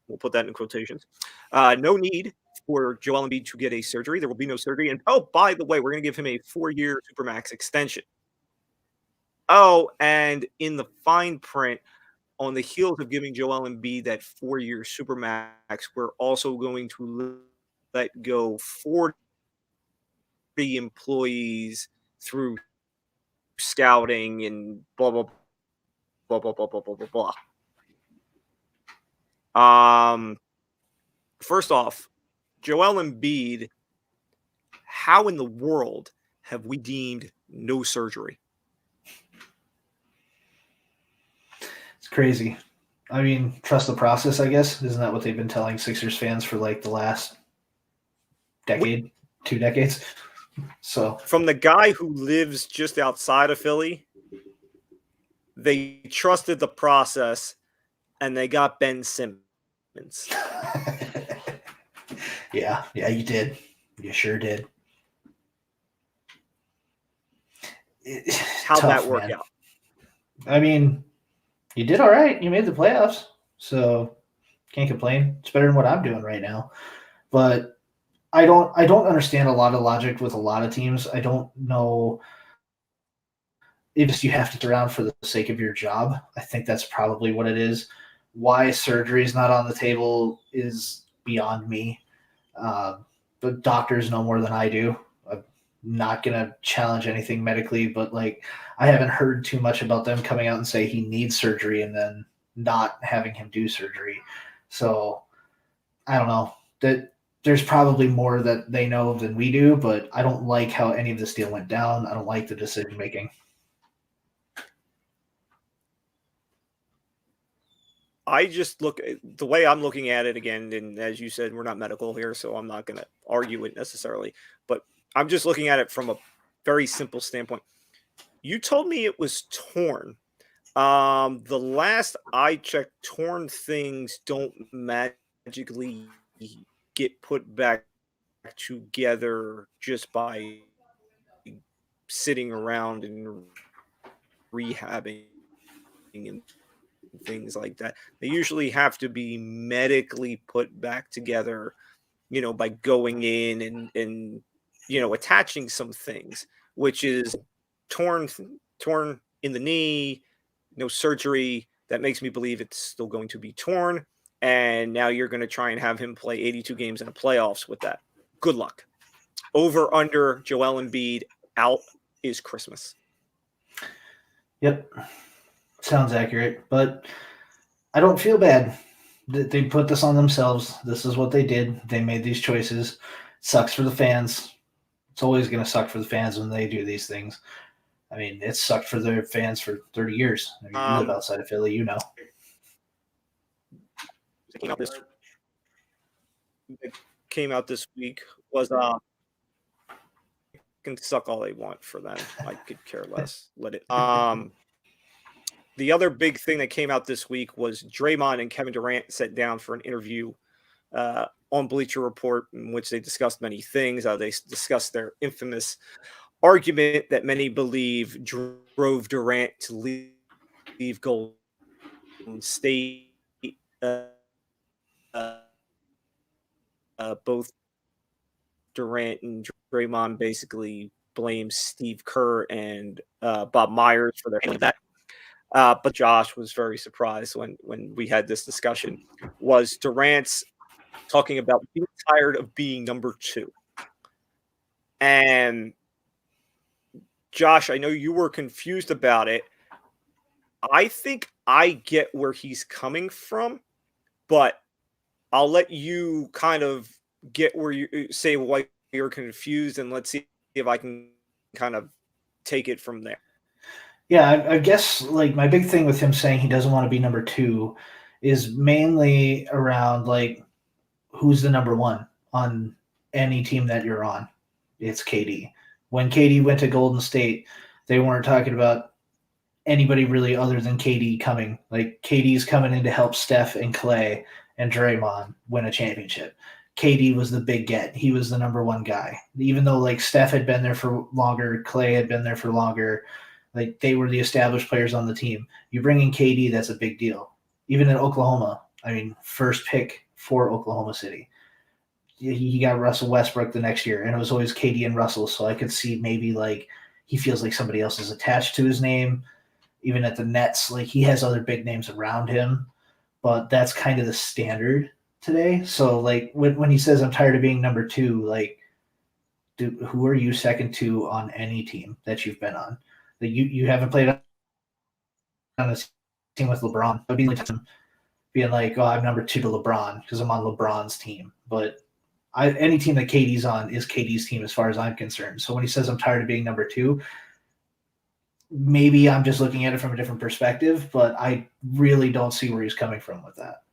we'll put that in quotations, no need for Joel Embiid to get a surgery. There will be no surgery. And, oh, by the way, we're going to give him a 4-year Supermax extension. Oh, and in the fine print, on the heels of giving Joel Embiid that 4-year Supermax, we're also going to let go 40 employees through scouting and blah, blah, blah, blah, blah, blah, blah, blah, blah. First off, Joel Embiid, how in the world have we deemed no surgery? It's crazy. I mean, trust the process, I guess. Isn't that what they've been telling Sixers fans for like the last decade, 2 decades? So From the guy who lives just outside of Philly, they trusted the process and they got Ben Simmons. yeah, you did. You sure did. How'd that Tough, work man. out? I mean, you did all right. You made the playoffs, so can't complain. It's better than what I'm doing right now. But I don't understand a lot of logic with a lot of teams. I don't know if you have to sit around for the sake of your job. I think that's probably what it is. Why surgery is not on the table is beyond me. But doctors know more than I do. I'm not gonna challenge anything medically, but like I haven't heard too much about them coming out and say he needs surgery and then not having him do surgery. So I don't know. That there's probably more that they know than we do, but I don't like how any of this deal went down. I don't like the decision making. I just look the way I'm looking at it again, and as you said, we're not medical here, so I'm not going to argue it necessarily. But I'm just looking at it from a very simple standpoint. You told me it was torn. The last I checked, torn things don't magically get put back together just by sitting around and rehabbing and things like that. They usually have to be medically put back together, by going in and attaching some things, which is torn torn in the knee, no surgery. That makes me believe it's still going to be torn. And now you're going to try and have him play 82 games in the playoffs with that. Good luck. Over under Joel Embiid out is Christmas. Yep. Sounds accurate, but I don't feel bad. They put this on themselves. This is what they did. They made these choices. Sucks for the fans. It's always going to suck for the fans when they do these things. I mean, it sucked for their fans for 30 years. I mean, you live outside of Philly, you know. Came out this week was can suck all they want for them. I could care less. Let it. The other big thing that came out this week was Draymond and Kevin Durant sat down for an interview on Bleacher Report, in which they discussed many things. They discussed their infamous argument that many believe drove Durant to leave Golden State. Both Durant and Draymond basically blame Steve Kerr and Bob Myers for their handling that. But Josh was very surprised when we had this discussion. Was Durant's talking about being tired of being number 2, and Josh, I know you were confused about it. I think I get where he's coming from, but I'll let you kind of get where you say why you're confused, and let's see if I can kind of take it from there. Yeah, I guess like my big thing with him saying he doesn't want to be number 2 is mainly around like who's the number 1 on any team that you're on. It's KD. When KD went to Golden State, they weren't talking about anybody really other than KD coming. Like KD's coming in to help Steph and Clay and Draymond win a championship. KD was the big get. He was the number 1 guy. Even though like Steph had been there for longer, Clay had been there for longer, like they were the established players on the team. You bring in KD, that's a big deal. Even in Oklahoma, I mean, first pick for Oklahoma City. He got Russell Westbrook the next year, and it was always KD and Russell. So I could see maybe like he feels like somebody else is attached to his name. Even at the Nets, like he has other big names around him, but that's kind of the standard today. So like when he says I'm tired of being number 2, like dude, who are you second to on any team that you've been on? Like you haven't played on a team with LeBron. I'd be like being like, oh, I'm number 2 to LeBron because I'm on LeBron's team. But any team that KD's on is KD's team as far as I'm concerned. So when he says I'm tired of being number 2, maybe I'm just looking at it from a different perspective, but I really don't see where he's coming from with that.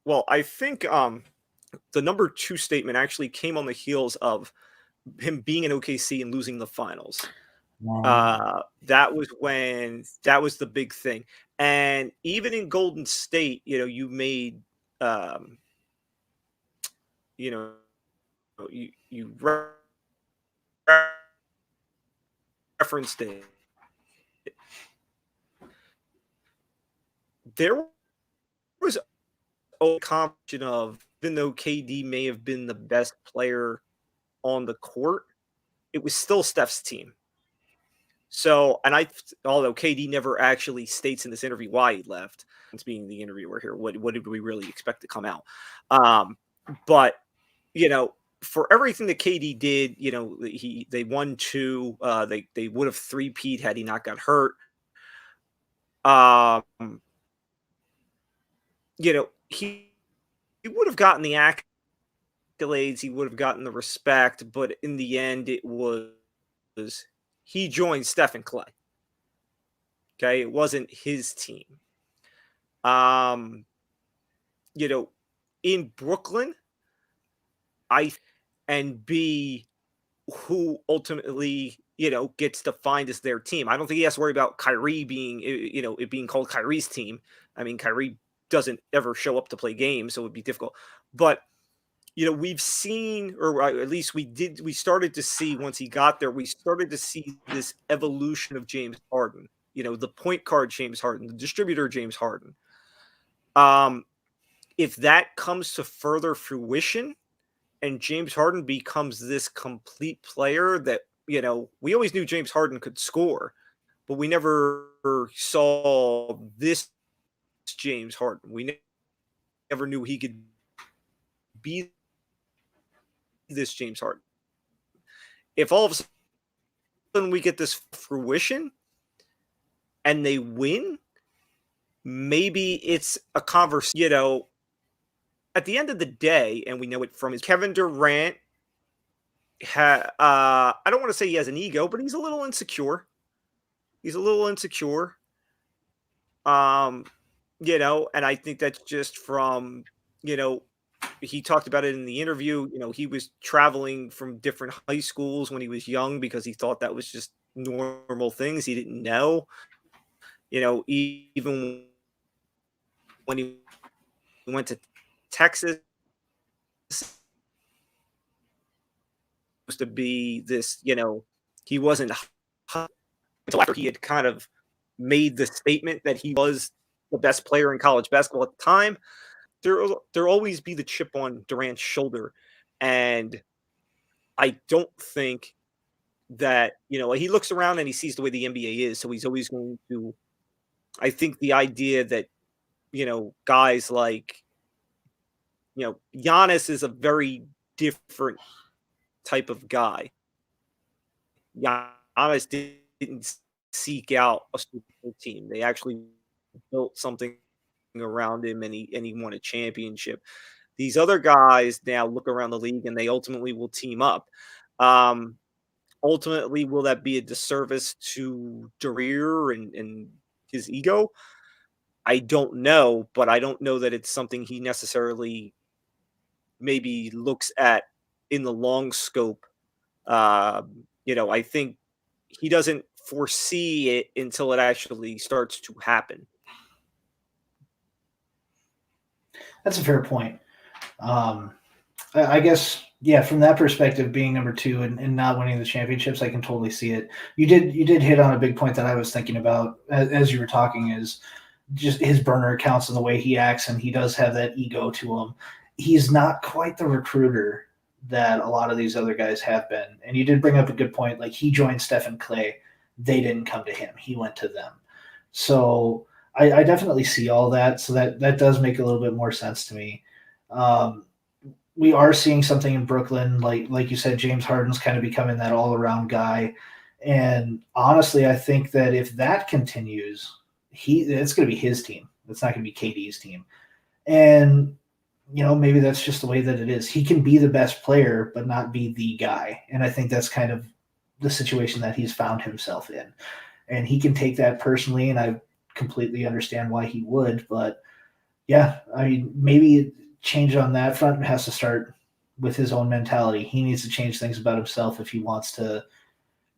Well, I think the number 2 statement actually came on the heels of him being in OKC and losing the finals. That was the big thing. And even in Golden State, you made you know, you referenced it. There was a combination of, even though KD may have been the best player on the court, it was still Steph's team. So, although KD never actually states in this interview why he left, it's being the interviewer here, what did we really expect to come out? But for everything that KD did, they won 2. They would have 3-peat had he not got hurt. He would have gotten the accolades, he would have gotten the respect, but in the end, it was he joined Steph and Clay. Okay, it wasn't his team. In Brooklyn, and B, who ultimately, gets defined as their team. I don't think he has to worry about Kyrie being, it being called Kyrie's team. I mean, Kyrie doesn't ever show up to play games, so it would be difficult. But we've seen, or at least we started to see once he got there, we started to see this evolution of James Harden. The point guard James Harden, the distributor James Harden. If that comes to further fruition and James Harden becomes this complete player that, we always knew James Harden could score, but we never saw this James Harden. We never knew he could be this James Harden. If all of a sudden we get this fruition and they win, maybe it's a conversation. At the end of the day, and we know it from his Kevin Durant, I don't want to say he has an ego, but he's a little insecure. And I think that's just from, he talked about it in the interview. He was traveling from different high schools when he was young because he thought that was just normal things. He didn't know, even when he went to Texas, supposed to be this, he wasn't until after he had kind of made the statement that he was the best player in college basketball at the time. There'll always be the chip on Durant's shoulder. And I don't think that, he looks around and he sees the way the NBA is. So he's always going to, I think the idea that, guys like, Giannis is a very different type of guy. Giannis didn't seek out a super team. They actually built something around him, and he won a championship. These other guys now look around the league and they ultimately will team up. Ultimately, will that be a disservice to Durant and his ego? I don't know, but I don't know that it's something he necessarily maybe looks at in the long scope. I think he doesn't foresee it until it actually starts to happen. That's a fair point. I guess, yeah, from that perspective, being number 2 and not winning the championships, I can totally see it. You did hit on a big point that I was thinking about as you were talking, is just his burner accounts and the way he acts, and he does have that ego to him. He's not quite the recruiter that a lot of these other guys have been. And you did bring up a good point. Like, he joined Steph and Clay. They didn't come to him. He went to them. So I definitely see all that. So that does make a little bit more sense to me. We are seeing something in Brooklyn. Like you said, James Harden's kind of becoming that all-around guy. And honestly, I think that if that continues, it's going to be his team. It's not going to be KD's team. And maybe that's just the way that it is. He can be the best player, but not be the guy. And I think that's kind of the situation that he's found himself in. And he can take that personally, and I completely understand why he would. But yeah, I mean, maybe change on that front has to start with his own mentality. He needs to change things about himself if he wants to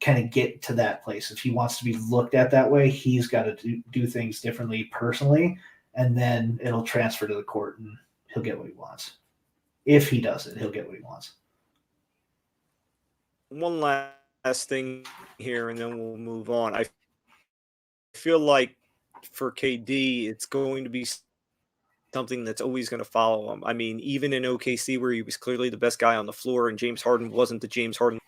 kind of get to that place. If he wants to be looked at that way, he's got to do things differently personally, and then it'll transfer to the court, and he'll get what he wants. If he does it, he'll get what he wants. One last thing here, and then we'll move on. I feel like for KD, it's going to be something that's always going to follow him. I mean, even in OKC, where he was clearly the best guy on the floor, and James Harden wasn't the James Harden,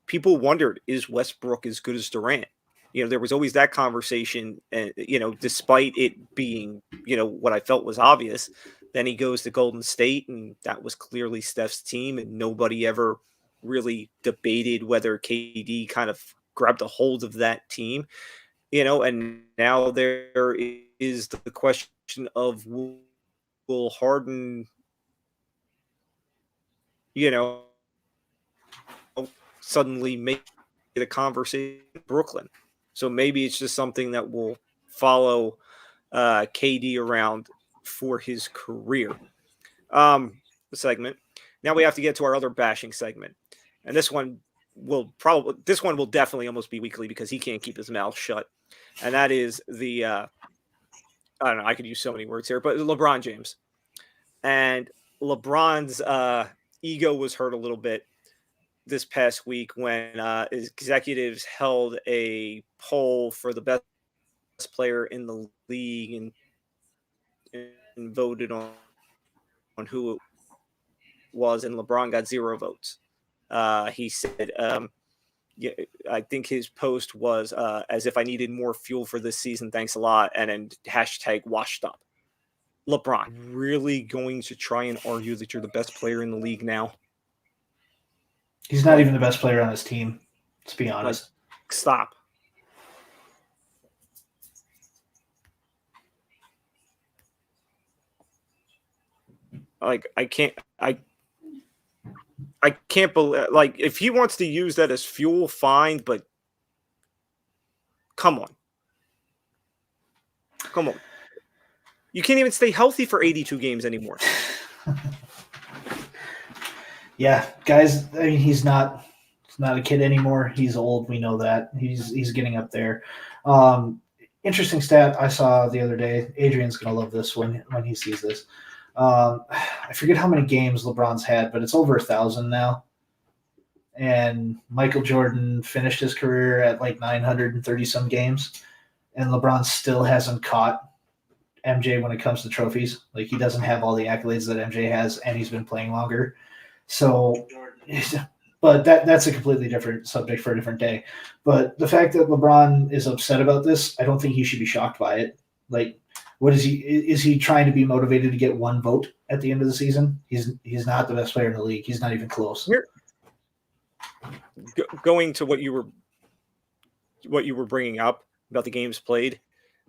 people wondered, is Westbrook as good as Durant? There was always that conversation, and despite it being, what I felt was obvious. Then he goes to Golden State, and that was clearly Steph's team, and nobody ever really debated whether KD kind of grabbed a hold of that team, and now there is the question of, will Harden, suddenly make it a conversation in Brooklyn? So maybe it's just something that will follow KD around for his career. Segment. Now we have to get to our other bashing segment, and this one will definitely almost be weekly because he can't keep his mouth shut, and that is the I don't know. I could use so many words here, but LeBron James, and LeBron's ego was hurt a little bit this past week when executives held a poll for the best player in the league and voted on who it was, and LeBron got 0 votes. He said, yeah, I think his post was as if I needed more fuel for this season. Thanks a lot. And then hashtag washed up. LeBron, really going to try and argue that you're the best player in the league now? He's not even the best player on his team. Let's be honest. Stop. I can't believe, if he wants to use that as fuel, fine, but come on. You can't even stay healthy for 82 games anymore. Yeah, guys, I mean, he's not a kid anymore. He's old. We know that. He's getting up there. Interesting stat I saw the other day. Adrian's going to love this when he sees this. I forget how many games LeBron's had, but it's over 1,000 now. And Michael Jordan finished his career at 930 some games, and LeBron still hasn't caught MJ when it comes to trophies. He doesn't have all the accolades that MJ has, and he's been playing longer. So, but that's a completely different subject for a different day. But the fact that LeBron is upset about this, I don't think he should be shocked by it. What is he? Is he trying to be motivated to get 1 vote at the end of the season? He's not the best player in the league. He's not even close. Going to what you were bringing up about the games played.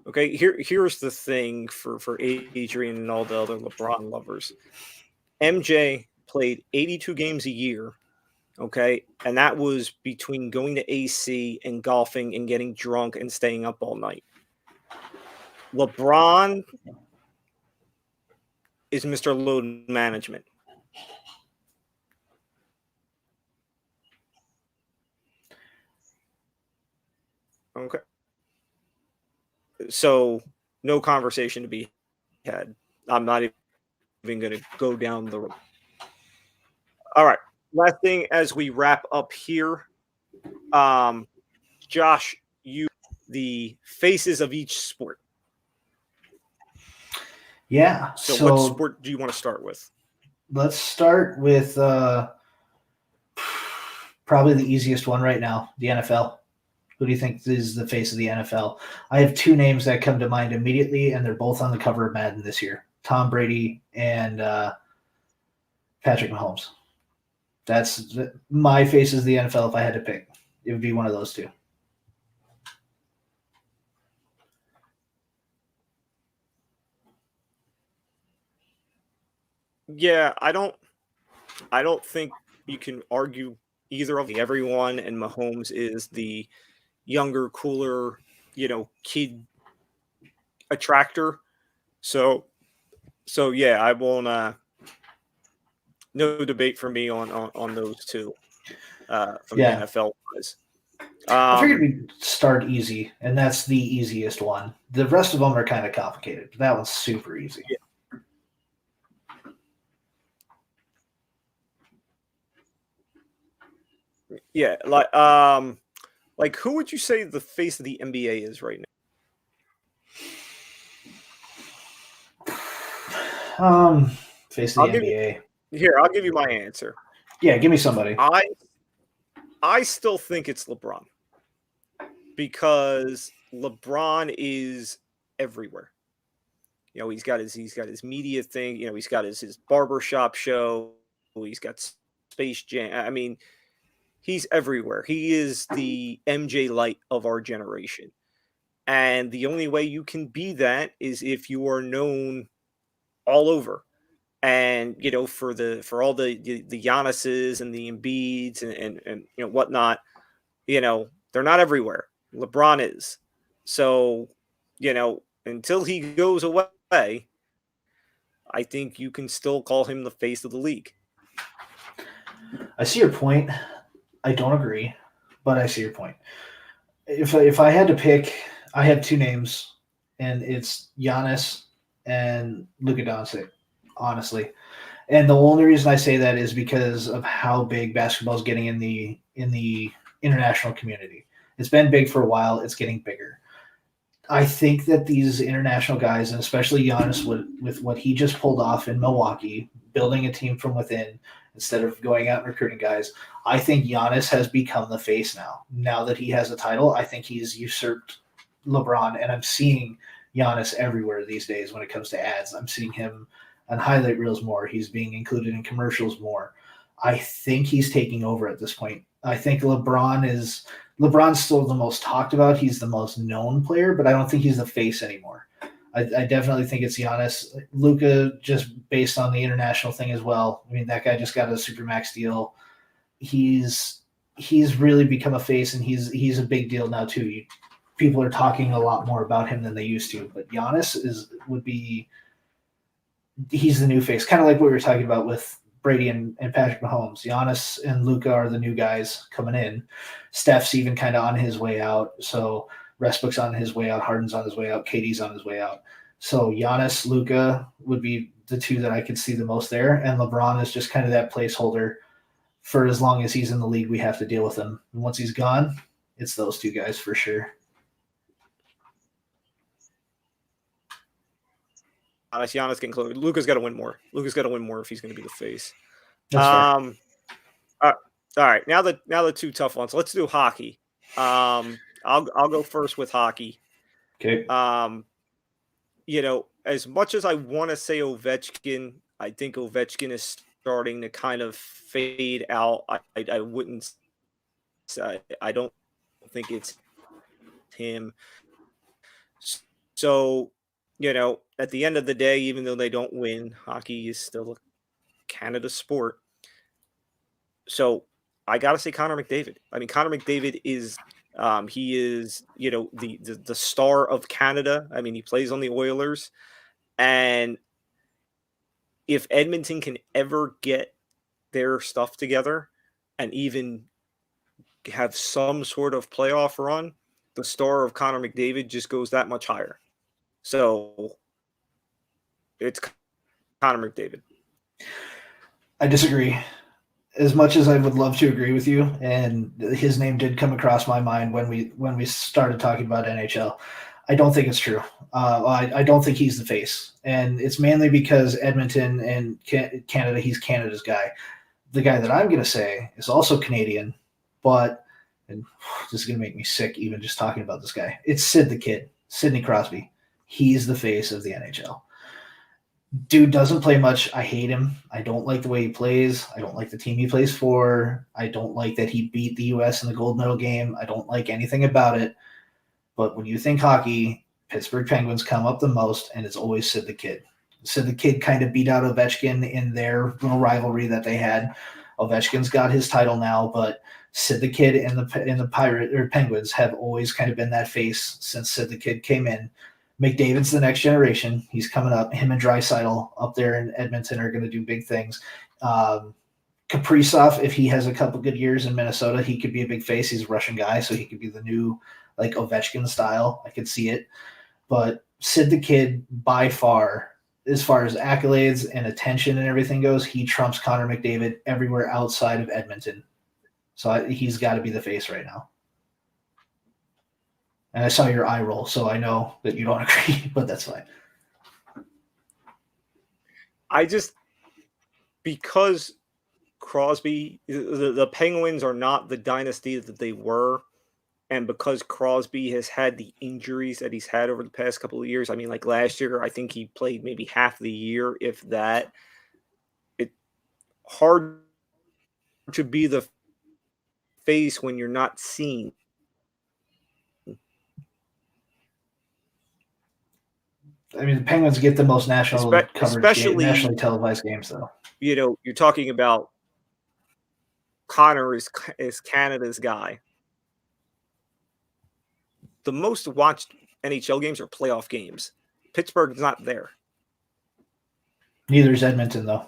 Okay, here's the thing for Adrian and all the other LeBron lovers. MJ played 82 games a year. Okay, and that was between going to AC and golfing and getting drunk and staying up all night. LeBron is Mr. Load Management. Okay. So no conversation to be had. I'm not even going to go down the road. All right. Last thing as we wrap up here. Josh, you the faces of each sport. Yeah. So what sport do you want to start with? Let's start with probably the easiest one right now, the NFL. Who do you think is the face of the NFL? I have 2 names that come to mind immediately, and they're both on the cover of Madden this year. Tom Brady and Patrick Mahomes. That's my faces of the NFL if I had to pick. It would be one of those two. Yeah, I don't think you can argue either of everyone, and Mahomes is the younger, cooler, kid attractor. So yeah, I won't no debate for me on those two from the Yeah. NFL wise. I figured we'd start easy, and that's the easiest one. The rest of them are kind of complicated, but that one's super easy. Yeah, like who would you say the face of the NBA is right Um, Face now? of the NBA. I'll give you my answer. Yeah, give me somebody. I still think it's LeBron because LeBron is everywhere. He's got his media thing. He's got his barbershop show. He's got Space Jam. I mean, he's everywhere. He is the MJ Light of our generation. And the only way you can be that is if you are known all over. And for all the Giannis's and the Embiids and whatnot, they're not everywhere. LeBron is. So, until he goes away, I think you can still call him the face of the league. I see your point. I don't agree, but I see your point. If I had to pick, I have two names, and it's Giannis and Luka Doncic, honestly. And the only reason I say that is because of how big basketball is getting in the international community. It's been big for a while. It's getting bigger. I think that these international guys, and especially Giannis, with what he just pulled off in Milwaukee, building a team from within instead of going out and recruiting guys, I think Giannis has become the face now. Now that he has a title, I think he's usurped LeBron, and I'm seeing Giannis everywhere these days when it comes to ads. I'm seeing him on highlight reels more. He's being included in commercials more. I think he's taking over at this point. I think LeBron's still the most talked about. He's the most known player, but I don't think he's the face anymore. I definitely think it's Giannis. Luka, just based on the international thing as well. I mean, that guy just got a supermax deal. He's really become a face, and he's a big deal now too. People are talking a lot more about him than they used to. But Giannis he's the new face, kind of like what we were talking about with Brady and Patrick Mahomes. Giannis and Luka are the new guys coming in. Steph's even kind of on his way out. So Westbrook's on his way out. Harden's on his way out. KD's on his way out. So Giannis, Luka would be the two that I could see the most there. And LeBron is just kind of that placeholder for as long as he's in the league. We have to deal with him. And once he's gone, it's those two guys for sure. Giannis getting close. Luka's got to win more. Luka's got to win more if he's going to be the face. That's fair. All right. Now the two tough ones. Let's do hockey. I'll go first with hockey. Okay. As much as I want to say Ovechkin, I think Ovechkin is starting to kind of fade out. I wouldn't. I don't think it's him. So, at the end of the day, even though they don't win, hockey is still a Canada sport. So I got to say Connor McDavid. I mean, Connor McDavid is he is, the star of Canada. I mean, he plays on the Oilers. And if Edmonton can ever get their stuff together and even have some sort of playoff run, the star of Connor McDavid just goes that much higher. So it's Connor McDavid. I disagree. As much as I would love to agree with you, and his name did come across my mind when we started talking about NHL, I don't think it's true. I don't think he's the face, and it's mainly because Edmonton and Canada. He's Canada's guy. The guy that I'm going to say is also Canadian, but and this is going to make me sick even just talking about this guy. It's Sidney Crosby. He's the face of the NHL. Dude doesn't play much. I hate him. I don't like the way he plays. I don't like the team he plays for. I don't like that he beat the U.S. in the gold medal game. I don't like anything about it. But when you think hockey, Pittsburgh Penguins come up the most, and it's always Sid the Kid. Sid the Kid kind of beat out Ovechkin in their little rivalry that they had. Ovechkin's got his title now, but Sid the Kid and the Pirate or Penguins have always kind of been that face since Sid the Kid came in. McDavid's the next generation. He's coming up. Him and Draisaitl up there in Edmonton are going to do big things. Kaprizov, if he has a couple good years in Minnesota, he could be a big face. He's a Russian guy, so he could be the new like Ovechkin style. I could see it. But Sid the Kid, by far as accolades and attention and everything goes, he trumps Connor McDavid everywhere outside of Edmonton. So he's got to be the face right now. And I saw your eye roll, so I know that you don't agree, but that's fine. Because Crosby, the Penguins are not the dynasty that they were, and because Crosby has had the injuries that he's had over the past couple of years, I mean, like last year, I think he played maybe half the year, if that. It's hard to be the face when you're not seen. I mean, the Penguins get the most national coverage, nationally televised games, though. You know, you're talking about Connor is Canada's guy. The most watched NHL games are playoff games. Pittsburgh's not there. Neither is Edmonton, though.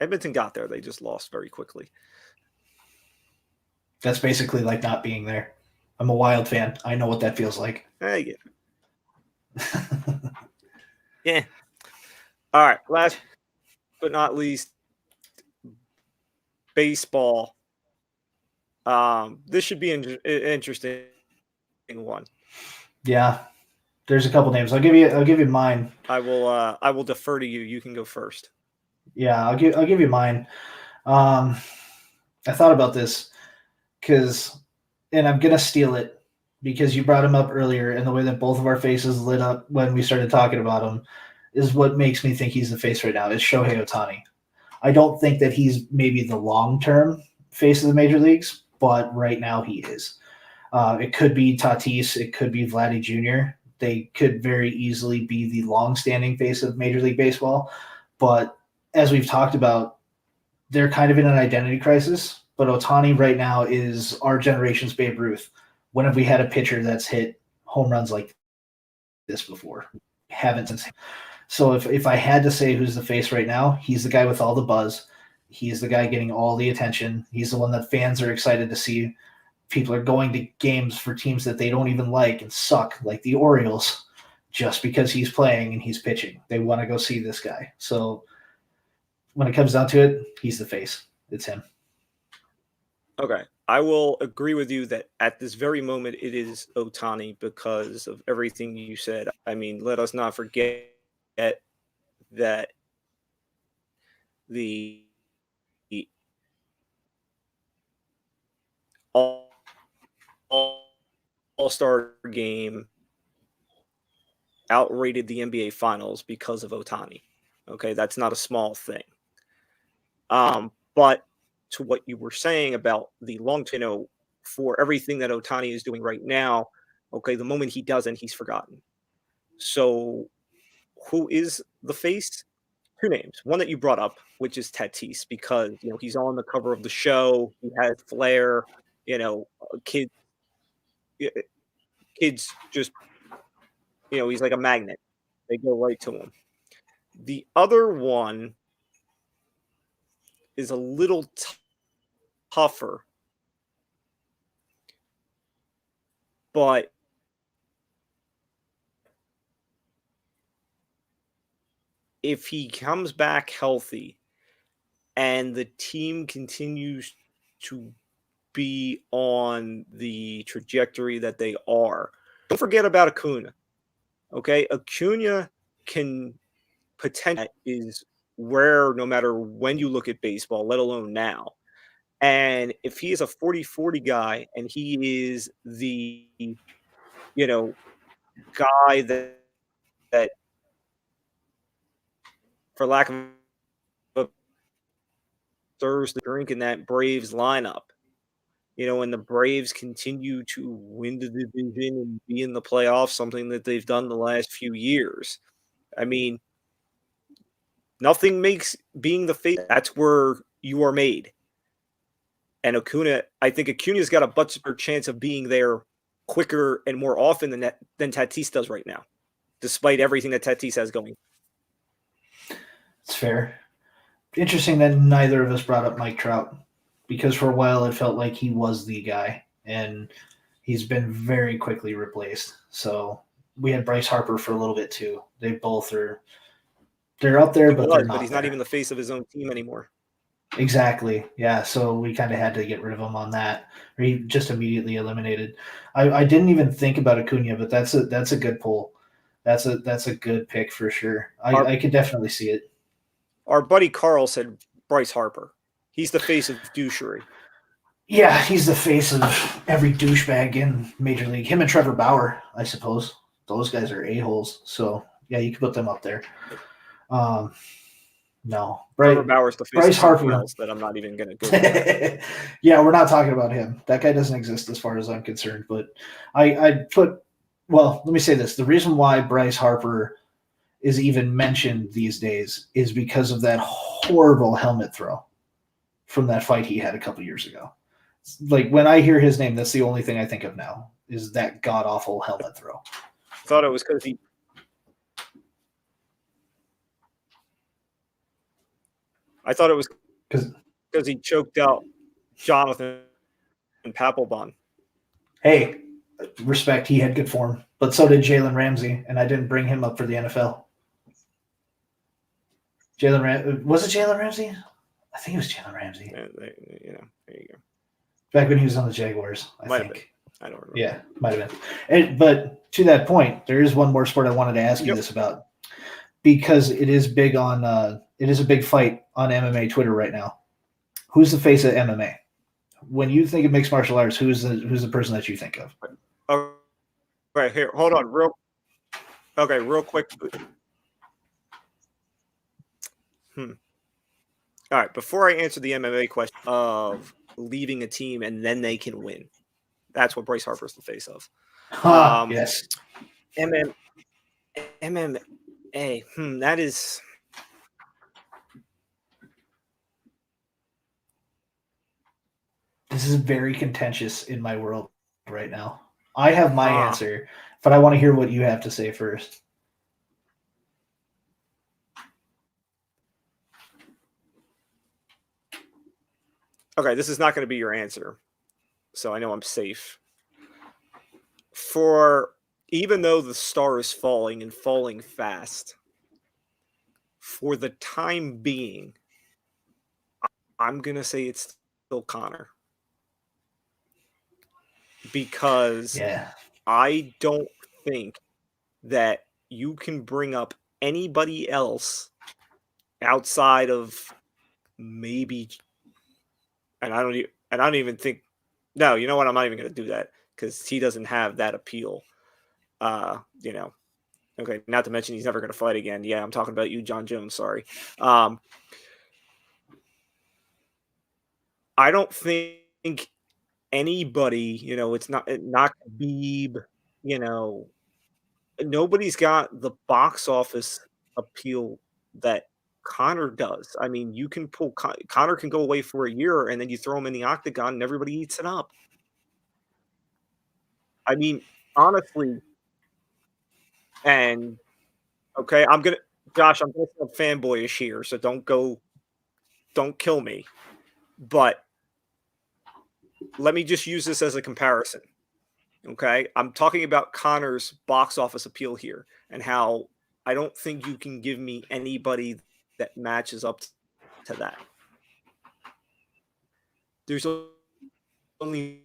Edmonton got there. They just lost very quickly. That's basically like not being there. I'm a Wild fan. I know what that feels like. Yeah. Yeah. All right. Last but not least, baseball. This should be an interesting one. Yeah. There's a couple names. I'll give you mine. I will defer to you. You can go first. Yeah, I'll give you mine. I thought about this and I'm gonna steal it because you brought him up earlier, and the way that both of our faces lit up when we started talking about him is what makes me think he's the face right now. Is Shohei Ohtani. I don't think that he's maybe the long-term face of the major leagues, but right now he is. It could be Tatis. It could be Vladdy Jr. They could very easily be the long-standing face of Major League Baseball. But as we've talked about, they're kind of in an identity crisis. But Ohtani right now is our generation's Babe Ruth. When have we had a pitcher that's hit home runs like this before? Haven't since. So if I had to say who's the face right now, he's the guy with all the buzz. He's the guy getting all the attention. He's the one that fans are excited to see. People are going to games for teams that they don't even like and suck, like the Orioles, just because he's playing and he's pitching. They want to go see this guy. So when it comes down to it, he's the face. It's him. Okay. I will agree with you that at this very moment it is Ohtani because of everything you said. I mean, let us not forget that the All-Star game outrated the NBA Finals because of Ohtani. Okay, that's not a small thing. But to what you were saying about the long-term, for everything that Ohtani is doing right now, okay, the moment he doesn't, he's forgotten. So who is the face? Two names. One that you brought up, which is Tatis, because he's on the cover of the show. He has flair. Kids just he's like a magnet. They go right to him. The other one is a little tougher, but if he comes back healthy and the team continues to be on the trajectory that they are, don't forget about Acuna. Okay, Acuna can potentially is rare no matter when you look at baseball, let alone now. And if he is a 40-40 guy and he is the guy that for lack of a Thursday drink in that Braves lineup. And the Braves continue to win the division and be in the playoffs, something that they've done the last few years. I mean, nothing makes being the face. That's where you are made. And I think Acuna's got a much better chance of being there quicker and more often than Tatis does right now, despite everything that Tatis has going. It's fair. Interesting that neither of us brought up Mike Trout, because for a while it felt like he was the guy, and he's been very quickly replaced. So we had Bryce Harper for a little bit too. They both they're up there, but they're not. But he's not even the face of his own team anymore. Exactly. Yeah. So we kind of had to get rid of him on that, or he just immediately eliminated. I didn't even think about Acuna, but that's a good pull. That's a good pick for sure. I could definitely see it. Our buddy Carl said Bryce Harper. He's the face of douchery. Yeah, he's the face of every douchebag in Major League. Him and Trevor Bauer, I suppose. Those guys are a-holes. So yeah, you can put them up there. No, Trevor Bauer's the face Bryce of something Harper. else that I'm not even going to go with. Yeah, we're not talking about him. That guy doesn't exist as far as I'm concerned. But I'd put, well, let me say this. The reason why Bryce Harper is even mentioned these days is because of that horrible helmet throw from that fight he had a couple years ago. Like, when I hear his name, that's the only thing I think of now, is that god-awful helmet throw. I thought it was because he choked out Jonathan Papelbon. Hey, respect, he had good form, but so did Jalen Ramsey, and I didn't bring him up for the NFL. Was it Jalen Ramsey? I think it was Jalen Ramsey. There you go. Back when he was on the Jaguars, I think. I don't remember. Yeah, might have been. But to that point, there is one more sport I wanted to ask you this about, because it is big on. It is a big fight on MMA Twitter right now. Who's the face of MMA? When you think of mixed martial arts, who's the person that you think of? Okay, here, hold on, real quick. All right, before I answer the MMA question of leaving a team and then they can win, that's what Bryce Harper's the face of. Yes. MMA. That is. This is very contentious in my world right now. I have my answer, but I want to hear what you have to say first. Okay, this is not going to be your answer, so I know I'm safe. Even though the star is falling and falling fast, for the time being, I'm going to say it's still Conor. Because I don't think that you can bring up anybody else outside of maybe, and I don't even think. No, you know what? I'm not even going to do that because he doesn't have that appeal. Okay, not to mention he's never going to fight again. Yeah, I'm talking about you, John Jones. Sorry. I don't think anybody, it's not Khabib, nobody's got the box office appeal that Conor does. I mean, you can pull Conor can go away for a year and then you throw him in the octagon and everybody eats it up. I mean, honestly, and okay, Josh, I'm gonna sound fanboyish here, so don't kill me. But let me just use this as a comparison. Okay, I'm talking about Conor's box office appeal here and how I don't think you can give me anybody that matches up to that. There's only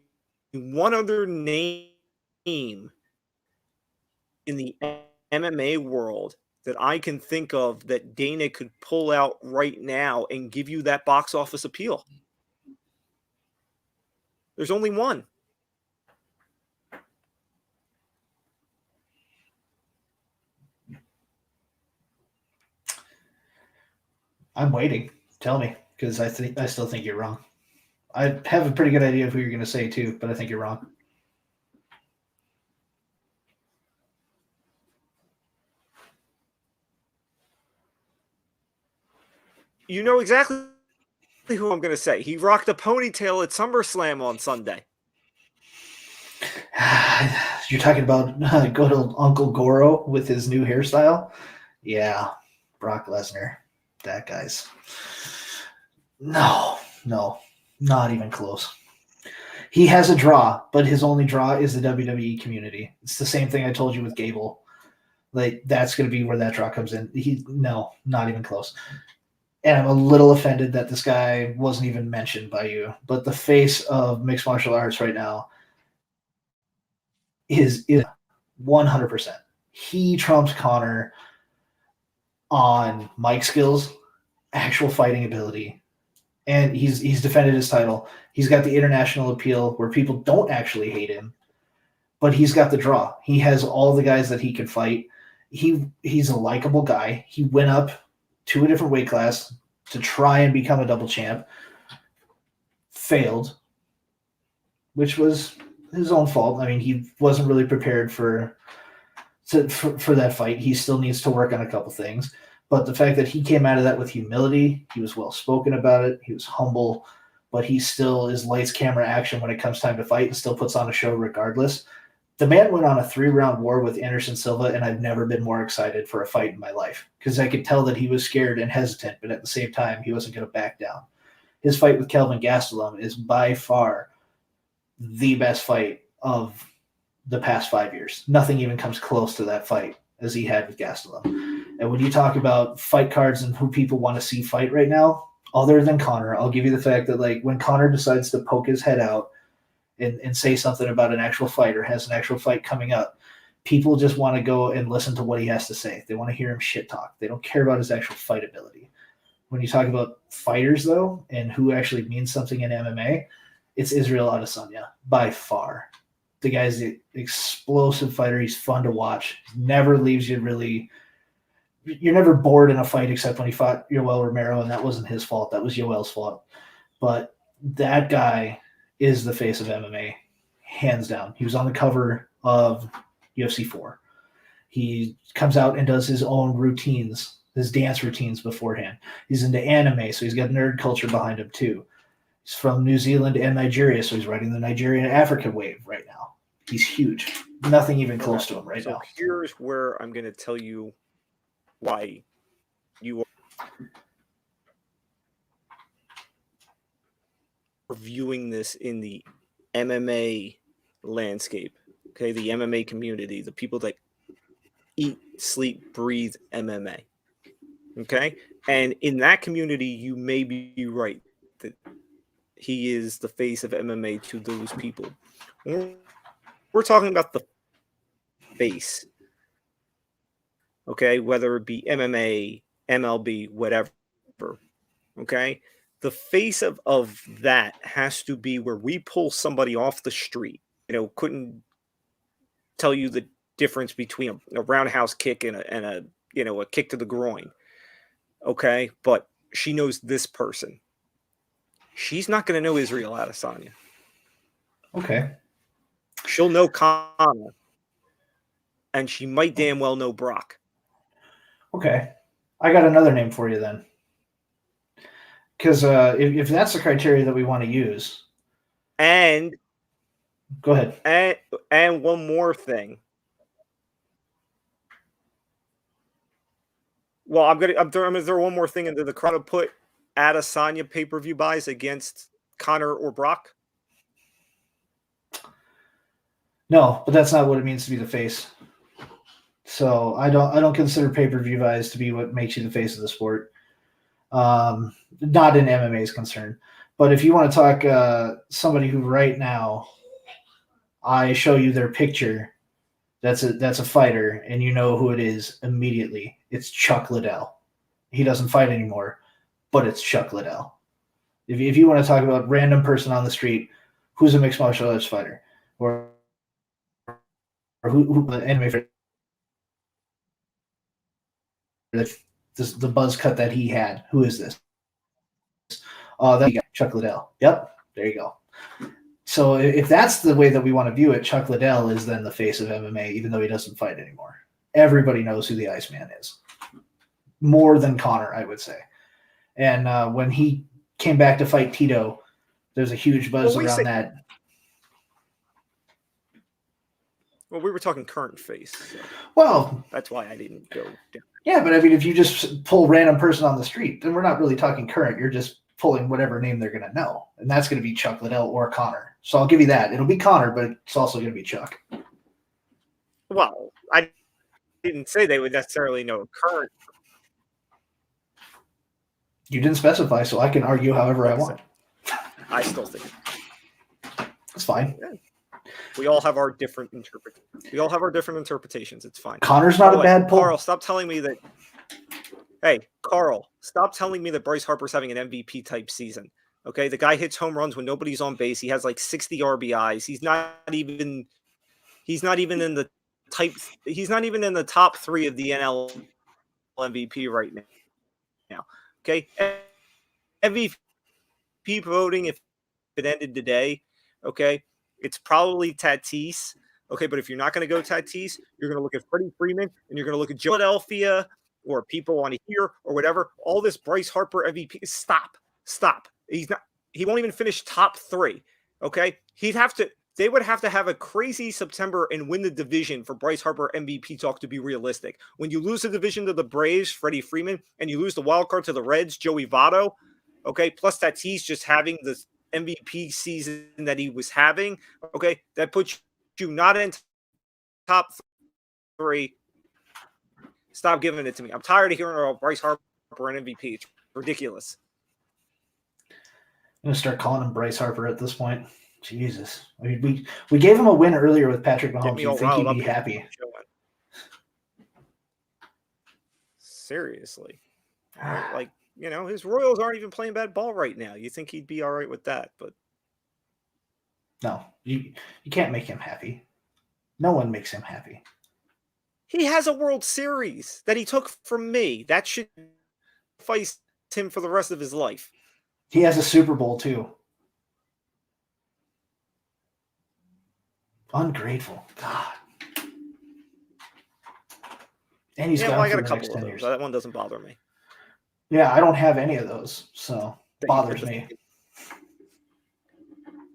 one other name in the MMA world that I can think of that Dana could pull out right now and give you that box office appeal. There's only one. I'm waiting. Tell me, because I still think you're wrong. I have a pretty good idea of who you're going to say too, but I think you're wrong. You know exactly who I'm going to say. He rocked a ponytail at SummerSlam on Sunday. You're talking about good old Uncle Goro with his new hairstyle? Yeah, Brock Lesnar. That guy's. No, not even close. He has a draw, but his only draw is the WWE community. It's the same thing I told you with Gable. Like, that's going to be where that draw comes in. No, not even close. And I'm a little offended that this guy wasn't even mentioned by you. But the face of mixed martial arts right now is 100%. He trumps Connor on mic skills, actual fighting ability, and he's defended his title. He's got the international appeal where people don't actually hate him, but he's got the draw. He has all the guys that he can fight. He's a likable guy. He went up to a different weight class to try and become a double champ. Failed, which was his own fault. I mean, he wasn't really prepared for that fight. He still needs to work on a couple things. But the fact that he came out of that with humility, he was well spoken about it, he was humble, but he still is lights, camera, action when it comes time to fight and still puts on a show regardless. The man went on a 3-round war with Anderson Silva, and I've never been more excited for a fight in my life because I could tell that he was scared and hesitant, but at the same time, he wasn't going to back down. His fight with Kelvin Gastelum is by far the best fight of the past 5 years. Nothing even comes close to that fight as he had with Gastelum. And when you talk about fight cards and who people want to see fight right now, other than Connor, I'll give you the fact that like when Connor decides to poke his head out and say something about an actual fight or has an actual fight coming up, people just want to go and listen to what he has to say. They want to hear him shit talk. They don't care about his actual fight ability. When you talk about fighters, though, and who actually means something in MMA, it's Israel Adesanya by far. The guy's an explosive fighter. He's fun to watch. Never leaves you really. You're never bored in a fight except when he fought Yoel Romero, and that wasn't his fault. That was Yoel's fault. But that guy is the face of MMA, hands down. He was on the cover of UFC 4. He comes out and does his own routines, his dance routines beforehand. He's into anime, so he's got nerd culture behind him too. He's from New Zealand and Nigeria, so he's riding the Nigerian African wave right now. He's huge. Nothing even close to him right now. So here's where I'm going to tell you why you are viewing this in the MMA landscape. Okay, the MMA community, the people that eat, sleep, breathe MMA. Okay, and in that community, you may be right that he is the face of MMA to those people. We're talking about the face, okay, whether it be MMA, MLB, whatever, okay? The face of that has to be where we pull somebody off the street. Couldn't tell you the difference between a roundhouse kick and a a kick to the groin, okay? But she knows this person. She's not going to know Israel Adesanya. Okay. She'll know Connor, and she might damn well know Brock. Okay. I got another name for you then. Because if that's the criteria that we want to use. And go ahead. And one more thing. Well, I'm gonna throw one more thing into the crowd to put Adesanya pay-per-view buys against Connor or Brock. No, but that's not what it means to be the face. So I don't consider pay-per-view buys to be what makes you the face of the sport. Not in MMA's concern. But if you want to talk somebody who right now I show you their picture, that's a fighter, and you know who it is immediately. It's Chuck Liddell. He doesn't fight anymore, but it's Chuck Liddell. If you want to talk about random person on the street who's a mixed martial arts fighter, or who anime fighter that the buzz cut that he had. Who is this? Then you got Chuck Liddell. Yep, there you go. So if that's the way that we want to view it, Chuck Liddell is then the face of MMA, even though he doesn't fight anymore. Everybody knows who the Iceman is. More than Conor, I would say. And when he came back to fight Tito, there's a huge buzz around that. Well, we were talking current face. So well, that's why I didn't go down. Yeah, but I mean, if you just pull random person on the street, then we're not really talking current. You're just pulling whatever name they're going to know. And that's going to be Chuck Liddell or Conor. So I'll give you that. It'll be Conor, but it's also going to be Chuck. Well, I didn't say they would necessarily know current. You didn't specify, so I can argue however I want. I still think it's fine. Yeah. We all have our different interpretations. It's fine. Conor's not a bad pull. Carl, stop telling me that. Hey, Carl, stop telling me that Bryce Harper's having an MVP type season. Okay, the guy hits home runs when nobody's on base. He has like 60 RBIs. He's not even in the top 3 of the NL MVP right now. Okay, MVP voting, if it ended today, okay, it's probably Tatis. Okay, but if you're not going to go Tatis, you're going to look at Freddie Freeman and you're going to look at Philadelphia or people on here or whatever. All this Bryce Harper MVP. Stop. He won't even finish top 3. Okay, they would have to have a crazy September and win the division for Bryce Harper MVP talk to be realistic. When you lose the division to the Braves, Freddie Freeman, and you lose the wild card to the Reds, Joey Votto, okay, plus Tatis just having the MVP season that he was having, okay, that puts you not in top 3. Stop giving it to me. I'm tired of hearing about Bryce Harper and MVP. It's ridiculous. I'm going to start calling him Bryce Harper at this point. Jesus. I mean, we gave him a win earlier with Patrick Mahomes. You think he'd be happy? Seriously. Like, you know, his Royals aren't even playing bad ball right now. You think he'd be all right with that, but no, you can't make him happy. No one makes him happy. He has a World Series that he took from me. That should suffice him for the rest of his life. He has a Super Bowl too. Ungrateful. God. And he's I got a couple of those. That one doesn't bother me. Yeah, I don't have any of those, so it bothers me.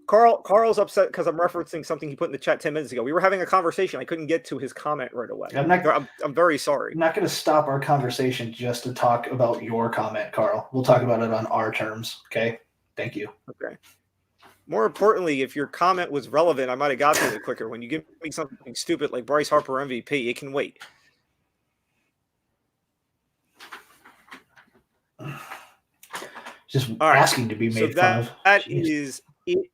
Carl's upset because I'm referencing something he put in the chat 10 minutes ago. We were having a conversation. I couldn't get to his comment right away. I'm very sorry. I'm not going to stop our conversation just to talk about your comment, Carl. We'll talk about it on our terms, okay? Thank you. Okay. More importantly, if your comment was relevant, I might have got to it quicker. When you give me something stupid like Bryce Harper MVP, it can wait. Just asking to be made fun of. That is it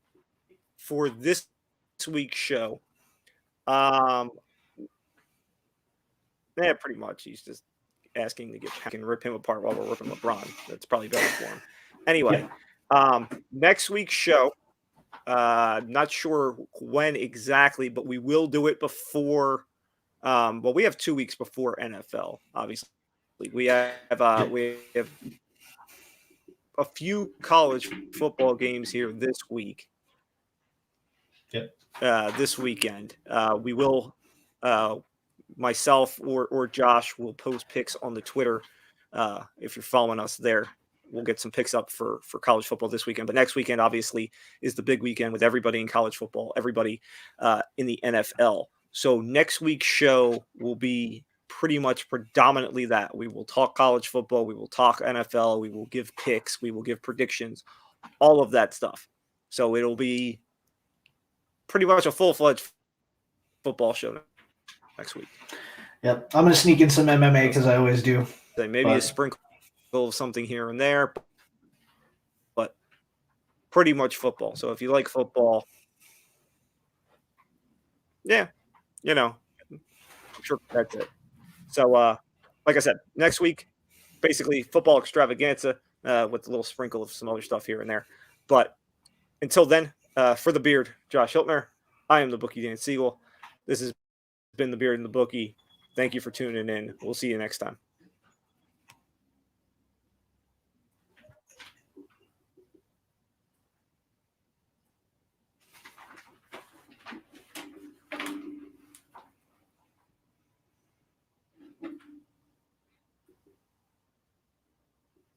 for this week's show. Yeah, pretty much. He's just asking to get back and rip him apart while we're ripping LeBron. That's probably better for him. Anyway, next week's show, not sure when exactly, but we will do it before. Well, we have 2 weeks before NFL, obviously. We have a few college football games here this week. Yep. This weekend. We will, myself or Josh will post picks on the Twitter. If you're following us there, we'll get some picks up for college football this weekend. But next weekend, obviously, is the big weekend with everybody in college football, everybody in the NFL. So next week's show will be pretty much predominantly that. We will talk college football. We will talk NFL. We will give picks. We will give predictions, all of that stuff. So it'll be pretty much a full-fledged football show next week. Yep. I'm going to sneak in some MMA because I always do. Maybe a sprinkle of something here and there, but pretty much football. So if you like football, yeah, you know, I'm sure that's it. So, like I said, next week, basically football extravaganza with a little sprinkle of some other stuff here and there. But until then, for the beard, Josh Hiltner, I am the Bookie Dan Siegel. This has been the Beard and the Bookie. Thank you for tuning in. We'll see you next time.